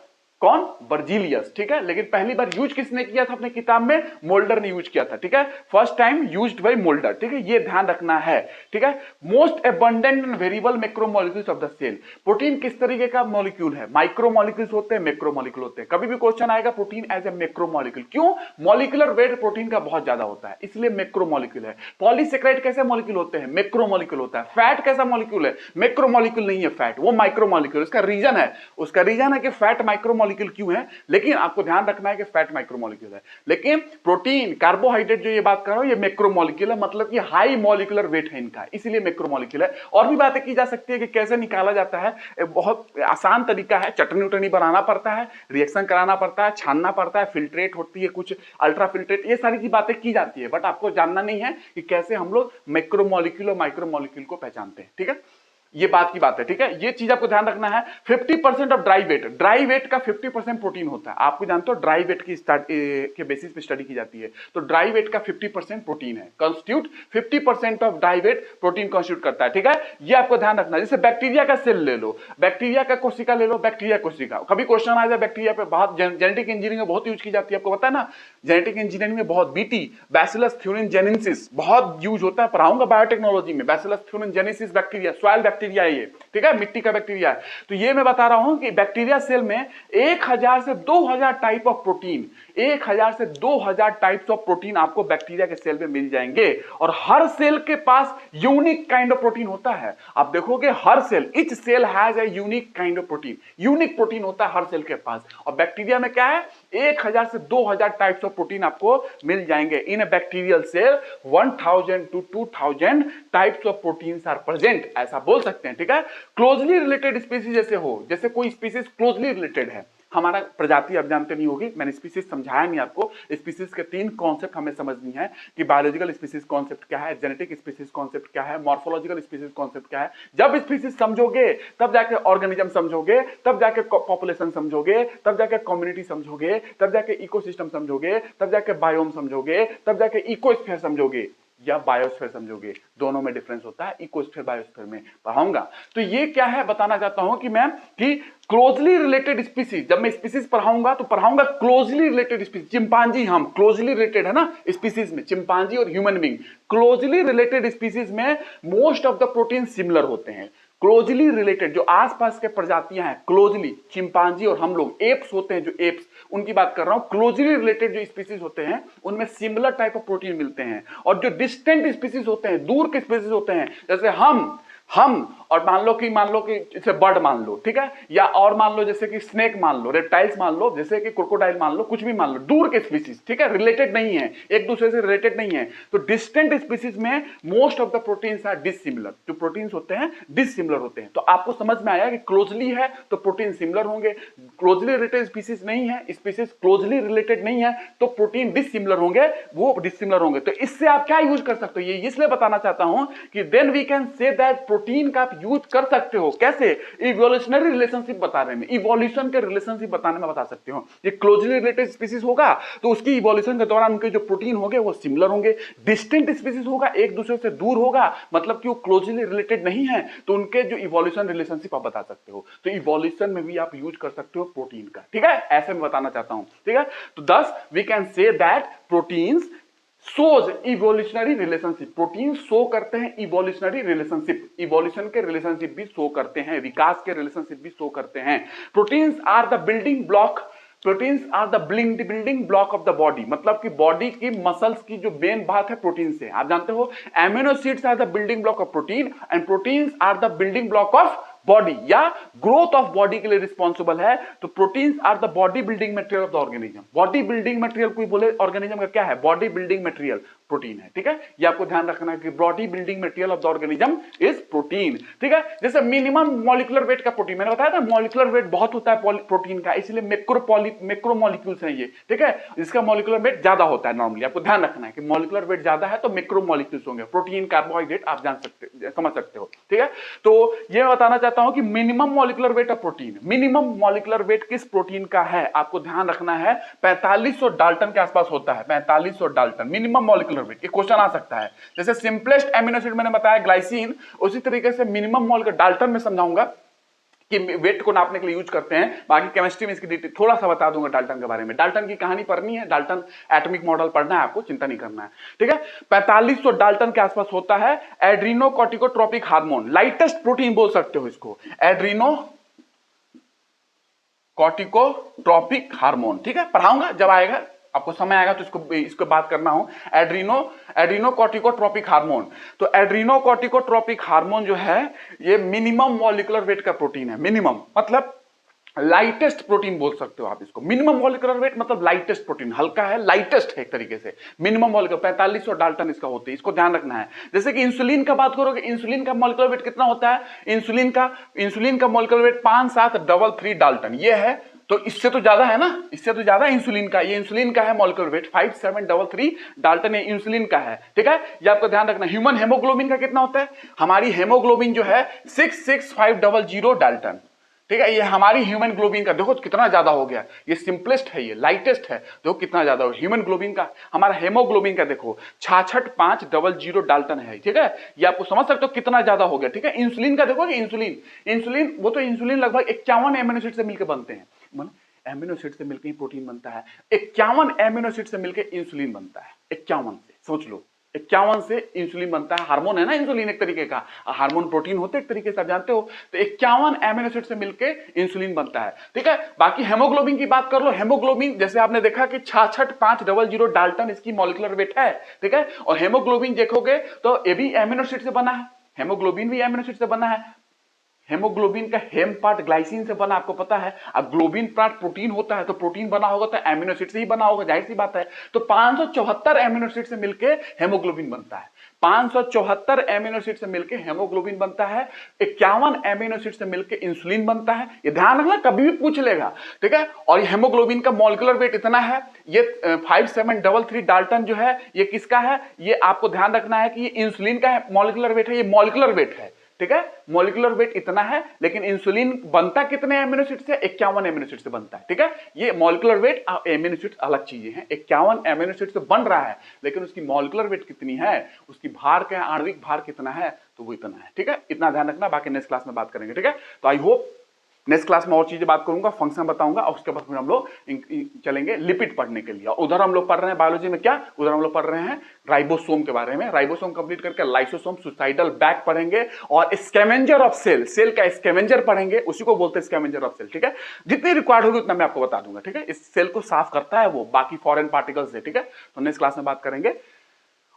A: कौन? बर्जीलियस, ठीक है। लेकिन पहली बार यूज किसने किया था अपने किताब में? मोल्डर ने यूज किया था, ठीक है। First time used by Mulder, ठीक है, ये ध्यान रखना है, ठीक है। Most abundant and variable macromolecules of the cell, protein किस तरीके का मॉलिक्यूल है? माइक्रोमोलेक्यूल्स होते हैं, मैक्रोमोलेक्यूल होते हैं। कभी भी क्वेश्चन आएगा प्रोटीन एज ए मैक्रोमोलेक्यूल, क्यों? मॉलिक्यूलर वेट प्रोटीन का बहुत ज्यादा होता है, इसलिए मैक्रोमोलेक्यूल है। पॉलीसेकेराइड कैसे मॉलिक्यूल होते हैं? मैक्रोमोलेक्यूल होता है। फैट कैसा मॉलिक्यूल है? मैक्रोमोलेक्यूल नहीं है फैट, वो माइक्रोमोलेक्यूल। उसका रीजन है कि फैट माइक्रोमोलेक्यूल क्यों है, लेकिन आपको ध्यान रखना है कि फैट माइक्रोमोलेक्यूल है। लेकिन प्रोटीन, कार्बोहाइड्रेट जो ये बात कर रहा हूं, ये मैक्रोमोलेक्यूल है, मतलब कि हाई मॉलिक्यूलर वेट है इनका, इसलिए मैक्रोमोलेक्यूल है। और भी बातें की जा सकती है कि कैसे निकाला जाता है, बहुत आसान तरीका है। चटनी उटनी बनाना पड़ता है, रिएक्शन कराना पड़ता है, छानना पड़ता है, फिल्ट्रेट होती है कुछ, अल्ट्रा फिल्ट्रेट, ये सारी की बातें की जाती है, बट आपको जानना नहीं है कि कैसे हम लोग मैक्रोमोलेक्यूल और माइक्रोमोलेक्यूल को पहचानते हैं, ठीक है। ये बात की बात है, ठीक है, ये चीज आपको ध्यान रखना है। 50% ऑफ ड्राई वेट का 50% प्रोटीन होता है। आपको जानते हो ड्राई वेट की के बेसिस पे स्टडी की जाती है, तो ड्राई वेट का 50% प्रोटीन है, constitute 50% of dry weight protein constitute करता है, ठीक है। ये आपको ध्यान रखना है। जैसे बैक्टीरिया का सेल ले लो, बैक्टीरिया का कोशिका ले लो, बैक्टीरिया कोशिका, कभी क्वेश्चन आ जाए बैक्टीरिया पे, बहुत जेनेटिक इंजीनियरिंग में बहुत यूज की जाती है, आपको पता है ना, जेनेटिक इंजीनियरिंग में बहुत, बीटी बैसिलस थ्यूरिनजेनेसिस बहुत यूज होता है, पढ़ाऊंगा बायोटेक्नोलॉजी में। Bacillus thuringiensis bacteria, soil bacteria है ये, ठीक है, मिट्टी का बैक्टीरिया है। तो ये मैं बता रहा हूं कि बैक्टीरिया सेल में 1000 से 2000 टाइप ऑफ प्रोटीन, 1000 से 2000 टाइप्स ऑफ प्रोटीन आपको बैक्टीरिया के सेल में मिल जाएंगे, और हर सेल के पास यूनिक काइंड ऑफ प्रोटीन होता है। आप देखोगे हर cell, each cell has a unique kind of protein, unique protein होता है हर सेल के पास। और बैक्टीरिया में क्या है? 1000 से 2000 टाइप्स ऑफ प्रोटीन आपको मिल जाएंगे। In a bacterial cell 1000 to 2000 types of proteins are present, ऐसा बोल सकते हैं, ठीक है। क्लोजली रिलेटेड स्पीसीज जैसे हो, जैसे कोई स्पीसीज क्लोजली रिलेटेड है, हमारा प्रजाति आप जानते नहीं होगी, मैंने स्पीसीज समझाया नहीं आपको। स्पीसीज के 3 कॉन्सेप्ट हमें समझनी है कि बायोलॉजिकल स्पीसीज कॉन्सेप्ट क्या है, जेनेटिक स्पीसीज कॉन्सेप्ट क्या है, मॉर्फोलॉजिकल स्पीसीज कॉन्सेप्ट क्या है। जब स्पीसीज समझोगे तब जाके ऑर्गेनिज्म समझोगे, तब जाके पॉपुलेशन समझोगे, तब जाके कम्युनिटी समझोगे, तब जाके इकोसिस्टम समझोगे, तब जाके बायोम समझोगे, तब जाके इकोस्फीयर समझोगे या बायोस्फीयर समझोगे। दोनों में डिफरेंस होता है, इकोस्फीयर बायोस्फीयर में पढ़ाऊंगा। तो ये क्या है बताना चाहता हूं कि मैं कि क्लोजली रिलेटेड स्पीसीज, जब मैं स्पीसीज पढ़ाऊंगा तो पढ़ाऊंगा क्लोजली रिलेटेड स्पीसीज। चिंपांजी, हम क्लोजली रिलेटेड है ना स्पीसीज में, चिंपांजी और human being. Closely related species में most of the protein similar होते हैं। क्लोजली रिलेटेड जो आसपास के प्रजातियां हैं, क्लोजली, चिंपांजी और हम लोग, एप्स होते हैं जो एप्स, उनकी बात कर रहा हूं। क्लोजली रिलेटेड जो स्पीसीज होते हैं उनमें सिमिलर टाइप ऑफ प्रोटीन मिलते हैं। और जो डिस्टेंट स्पीसीज होते हैं, दूर के स्पीसीज होते हैं, जैसे हम और मान लो कि जैसे बर्ड मान लो, ठीक है, या और मान लो जैसे कि स्नेक मान लो, रेप्टाइल्स मान लो, जैसे कि क्रोकोडाइल मान लो, कुछ भी मान लो, दूर के स्पीसीज, ठीक है, रिलेटेड नहीं है, एक दूसरे से रिलेटेड नहीं है। तो डिस्टेंट स्पीसीज में most of the proteins are dissimilar, जो प्रोटीन्स होते हैं डिसिमिलर होते हैं। तो आपको समझ में आया कि क्लोजली है तो प्रोटीन सिमिलर होंगे, क्लोजली रिलेटेड स्पीसीज नहीं है, स्पीसीज क्लोजली रिलेटेड नहीं है तो प्रोटीन डिसिमिलर होंगे, वो डिसिमिलर होंगे। तो इससे आप क्या यूज कर सकते हो, ये इसलिए बताना चाहता हूं कि then we can say that protein का आप यूज कर सकते हो। कैसे? इवोल्यूशनरी रिलेशनशिप बताने में, इवोल्यूशन के रिलेशनशिप बताने में बता सकते हो। ये क्लोजली रिलेटेड स्पीसीज होगा तो उसकी इवोल्यूशन के दौरान उनके जो प्रोटीन होंगे वो सिमिलर होंगे। डिस्टिंक्ट स्पीसीज होगा, एक दूसरे से दूर होगा, मतलब कि वो क्लोजली रिलेटेड नहीं है, तो उनके जो इवोल्यूशन रिलेशनशिप आप बता सकते हो। तो इवोल्यूशन में भी आप यूज कर सकते हो प्रोटीन का, ठीक है, ऐसे मैं बताना चाहता हूं, ठीक है। तो thus we can say that proteins shows evolutionary relationship, protein show करते हैं इवोल्यूशनरी रिलेशनशिप, इवोल्यूशन के रिलेशनशिप भी शो करते हैं, विकास के रिलेशनशिप भी शो करते हैं। Proteins are the building block, proteins are the building block of the body, मतलब कि बॉडी की मसल्स की जो मेन बात है प्रोटीन से, आप जानते हो amino acids are the building block of protein and proteins are the building block of body या ग्रोथ ऑफ बॉडी के लिए रिस्पॉन्सिबल है। तो proteins are the body building material of the organism. Body building material कोई बोले organism का क्या है? बॉडी बिल्डिंग मटेरियल, प्रोटीन है, ठीक है। ये आपको ध्यान रखना है कि body building material of the organism is protein, ठीक है। जैसे मिनिमम मॉलिक्यूलर वेट का प्रोटीन, मैंने बताया था मॉलिक्यूलर वेट बहुत होता है प्रोटीन का, इसलिए मैक्रो मॉलिक्यूल्स हैं ये, ठीक है। इसका मॉलिक्यूलर वेट ज्यादा होता है नॉर्मली, आपको ध्यान रखना है कि मॉलिक्यूलर वेट ज्यादा है तो मैक्रो मॉलिक्यूल्स होंगे, प्रोटीन कार्बोहाइड्रेट आप समझ सकते हो, ठीक है। तो ये मैं बताना चाहता हूं कि minimum molecular weight of protein, minimum molecular weight किस प्रोटीन का है आपको ध्यान रखना है, 4500 डाल्टन के आसपास होता है, 4500 डाल्टन मिनिमम मॉलिक्यूलर वेट। ये क्वेश्चन आ सकता है, जैसे सिंपलेस्ट एमिनो एसिड मैंने बताया ग्लाइसिन, उसी तरीके से मिनिमम मॉलिक्यूलर डाल्टन में समझाऊंगा कि वेट को नापने के लिए यूज करते हैं। बाकी केमिस्ट्री में इसकी डिटेल थोड़ा सा बता दूंगा डाल्टन के बारे में, डाल्टन की कहानी पढ़नी है, डाल्टन एटॉमिक मॉडल पढ़ना है आपको, चिंता नहीं करना है, ठीक है। 4500 डाल्टन के आसपास होता है एड्रीनो कॉर्टिकोट्रोपिक हार्मोन, लाइटेस्ट प्रोटीन बोल सकते हो इसको, एड्रीनो कॉर्टिकोट्रोपिक हार्मोन, ठीक है। पढ़ाऊंगा जब आएगा, आपको समय आएगा तो इसको बात करना हो। एड्रीनो कॉर्टिकोट्रोपिक हार्मोन, तो एड्रीनो कॉर्टिकोट्रोपिक हार्मोन जो है ये मिनिमम मॉलिक्यूलर वेट का प्रोटीन है, मिनिमम मतलब लाइटेस्ट प्रोटीन बोल सकते हो आप इसको, मिनिमम मॉलिक्यूलर वेट मतलब लाइटेस्ट प्रोटीन, हल्का है, लाइटेस्ट है एक तरीके से, मिनिमम मॉलिक्यूलर 4500 डाल्टन इसका होते हैं, इसको ध्यान रखना है। जैसे कि इंसुलिन का बात करोगे, इंसुलिन का मॉलिक्यूलर वेट कितना होता है, इंसुलिन का मॉलिक्यूलर वेट 5733 डाल्टन, ये है, तो इससे तो ज्यादा है ना, इससे तो ज्यादा इंसुलिन का, ये इंसुलिन का है मॉलिक्यूलर वेट 5733 डाल्टन, ये इंसुलिन का है, ठीक है। ये आपको ध्यान रखना। ह्यूमन हेमोग्लोबिन का कितना होता है, हमारी हेमोग्लोबिन जो है 66500 डाल्टन, ठीक है। ये हमारी ह्यूमन ग्लोबिन का देखो कितना ज्यादा हो गया, ये सिंपलेस्ट है, ये लाइटेस्ट है, देखो कितना ज्यादा हो ह्यूमन ग्लोबिन का। हमारा हेमोग्लोबिन का देखो 66500 डाल्टन है, ठीक है। ये आपको समझ सकते हो कितना ज्यादा हो गया, ठीक है। इंसुलिन का देखो, इंसुलिन वो तो इंसुलिन लगभग 51 एमिनो एसिड से मिलकर बनते हैं, एमिनो एसिड से मिलकर ही प्रोटीन बनता है, 51 एमिनो एसिड से मिलकर इंसुलिन बनता है, 51 से, सोच लो 51 से इंसुलिन बनता है, हार्मोन है ना इंसुलिन एक तरीके का, हार्मोन प्रोटीन होते हैं एक तरीके से, आप जानते हो। तो 51 एमिनो एसिड से मिलकर इंसुलिन बनता है, ठीक है। बाकी हेमोग्लोबिन की बात कर लो, हेमोग्लोबिन जैसे आपने देखा कि 66500 डाल्टन इसकी मॉलिक्यूलर वेट है, ठीक है। और हेमोग्लोबिन देखोगे तो ये भी एमिनो एसिड से बना है, हेमोग्लोबिन भी एमिनो एसिड से बना है। हेमोग्लोबिन का हेम पार्ट ग्लाइसिन से बना, आपको पता है। अब ग्लोबिन पार्ट प्रोटीन होता है, तो प्रोटीन बना होगा तो एमिनो एसिड से ही बना होगा, जाहिर सी बात है। तो 574 एमिनो एसिड से मिलके हेमोग्लोबिन बनता है, 574 एमिनो एसिड से मिलके हेमोग्लोबिन बनता है, 51 एमिनो एसिड से मिलके इंसुलिन बनता है। ये ध्यान रखना, कभी भी पूछ लेगा, ठीक है। और हेमोग्लोबिन का मॉलिक्यूलर वेट इतना है, ये 5733 डाल्टन जो है ये किसका है, ये आपको ध्यान रखना है कि ये इंसुलिन का मॉलिक्यूलर वेट है, ये मॉलिक्यूलर वेट है, ठीक है। मॉलिक्यूलर वेट इतना है, लेकिन इंसुलिन बनता कितने एमिनो एसिड से, 51 एमिनो एसिड से बनता है, ठीक है। ये मॉलिक्यूलर वेट और एमिनो एसिड अलग चीजें हैं, 51 एमिनो एसिड से बन रहा है, लेकिन उसकी मॉलिक्यूलर वेट कितनी है, उसकी भार क्या है, आणविक भार कितना है, तो वो इतना है, ठीक है। इतना ध्यान रखना, बाकी नेक्स्ट क्लास में बात करेंगे, ठीक है। तो आई होप नेक्स्ट क्लास में और चीजें बात करूंगा, फंक्शन बताऊंगा, और उसके बाद फिर हम लोग चलेंगे लिपिड पढ़ने के लिए। उधर हम लोग पढ़ रहे हैं बायोलॉजी में क्या, उधर हम लोग पढ़ रहे हैं राइबोसोम के बारे में, राइबोसोम कंप्लीट करके लाइसोसोम, सुसाइडल बैग पढ़ेंगे, और स्कैवेंजर ऑफ सेल, सेल का स्कैवेंजर पढ़ेंगे, उसी को बोलते हैं स्कैवेंजर ऑफ सेल, ठीक है। जितनी रिक्वायर्ड होगी उतना मैं आपको बता दूंगा, ठीक है। इस सेल को साफ करता है वो बाकी फॉरेन पार्टिकल्स से, ठीक है। तो नेक्स्ट क्लास में बात करेंगे।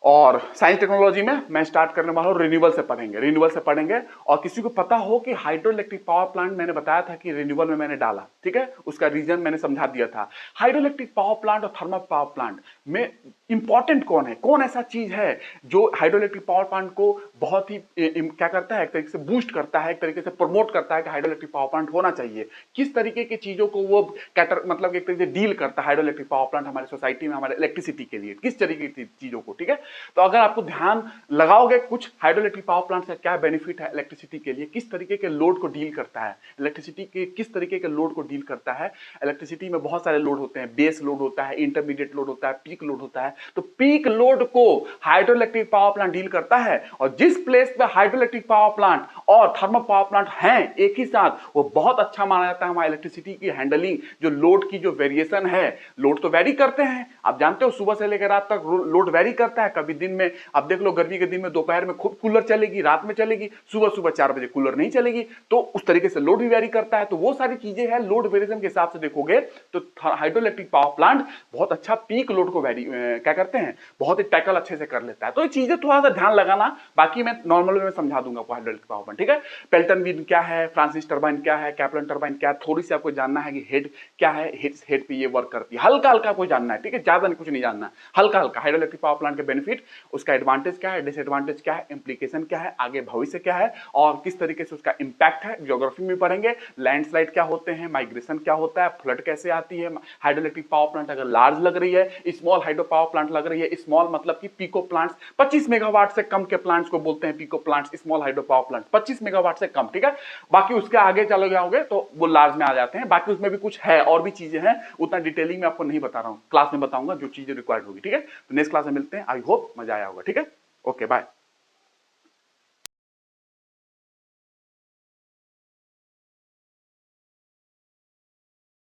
A: और साइंस टेक्नोलॉजी में मैं स्टार्ट करने वाला हूं रिन्यूएबल से पढ़ेंगे, रिन्यूएबल से पढ़ेंगे। और किसी को पता हो कि हाइड्रोइलेक्ट्रिक पावर प्लांट मैंने बताया था कि रिन्यूएबल में मैंने डाला, ठीक है, उसका रीजन मैंने समझा दिया था। हाइड्रोइलेक्ट्रिक पावर प्लांट और थर्मल पावर प्लांट में इंपॉर्टेंट कौन है, कौन ऐसा चीज है जो हाइड्रोइलेक्ट्रिक पावर प्लांट को बहुत ही क्या करता है, एक तरीके से बूस्ट करता है, एक तरीके से प्रमोट करता है कि हाइड्रोइलेक्ट्रिक पावर प्लांट होना चाहिए। किस तरीके की चीजों को वो मतलब एक तरीके से डील करता है हाइड्रोइलेक्ट्रिक पावर प्लांट हमारे सोसाइटी में, हमारे इलेक्ट्रिसिटी के लिए, किस तरीके की चीजों को, ठीक है। तो अगर आपको ध्यान लगाओगे कुछ हाइड्रोइलेक्ट्रिक पावर प्लांट से क्या बेनिफिट है इलेक्ट्रिसिटी के लिए, किस तरीके के लोड को डील करता है, इलेक्ट्रिसिटी के किस तरीके के लोड को डील करता है। इलेक्ट्रिसिटी में बहुत सारे लोड होते हैं, बेस लोड होता है, इंटरमीडिएट लोड होता है, पीक लोड होता है। तो पीक लोड को हाइड्रोइलेक्ट्रिक पावर प्लांट डील करता है, और जिस प्लेस पे हाइड्रोइलेक्ट्रिक पावर प्लांट और थर्मल पावर प्लांट हैं एक ही साथ, वो बहुत अच्छा माना जाता है हमारे इलेक्ट्रिसिटी की हैंडलिंग, जो लोड की जो वेरिएशन है। लोड तो वेरी करते हैं, आप जानते हो सुबह से लेकर रात तक लोड वेरी करता है। कभी दिन में आप देख लो, गर्मी के दिन में दोपहर में खूब कूलर चलेगी, रात में चलेगी, सुबह 4 बजे कूलर नहीं चलेगी, तो उस तरीके से लोड भी वेरी करता है। तो वो सारी चीजें हैं, लोड वेरिएशन के हिसाब से देखोगे तो हाइड्रोइलेक्ट्रिक पावर प्लांट बहुत अच्छा पीक लोड को वेरी क्या करते हैं, बहुत ही टैकल अच्छे से कर लेता है। तो ये चीजें थोड़ा सा ध्यान लगाना, बाकी मैं नॉर्मल में समझा दूंगा हाइड्रोइलेक्ट्रिक पावर अपन, ठीक है। पेल्टन विंड क्या है, फ्रांसिस टर्बाइन क्या है, कैप्लन टर्बाइन क्या है, थोड़ी सी आपको जानना है कि हेड क्या है, हेड पे ये वर्क करती है, हल्का हल्का आपको जानना है, ठीक है, ज्यादा नहीं, कुछ नहीं जानना है, हल्का हल्का। हाइड्रोइलेक्ट्रिक पावर प्लांट के बेनिफिट, उसका एडवांटेज क्या है, डिसएडवांटेज क्या है, इंप्लीकेशन क्या है, आगे भविष्य क्या है और किस तरीके से उसका इंपैक्ट है, ज्योग्राफी में पढ़ेंगे। लैंडस्लाइड क्या होते हैं, माइग्रेशन क्या होता है, फ्लड कैसे आती है, हाइड्रोइलेक्ट्रिक पावर प्लांट अगर लार्ज लग रही है, स्मॉल हाइड्रो पावर प्लांट लग रही है, स्मॉल मतलब कि पीको प्लांट्स 25 मेगावाट से कम के प्लांट्स को बोलते हैं pico plants, small hydro power plant 25 megawatt से कम, ठीक है। बाकी उसके आगे चले जाओगे तो वो लार्ज में आ जाते हैं, बाकी उसमें भी कुछ है और भी चीजें हैं, उतना डिटेलिंग में आपको नहीं बता रहा हूं, क्लास में बताऊंगा जो चीजें रिक्वायर्ड होगी, ठीक है। तो नेक्स्ट क्लास में मिलते हैं, आई होप मजा आया होगा, ठीक है। Okay bye.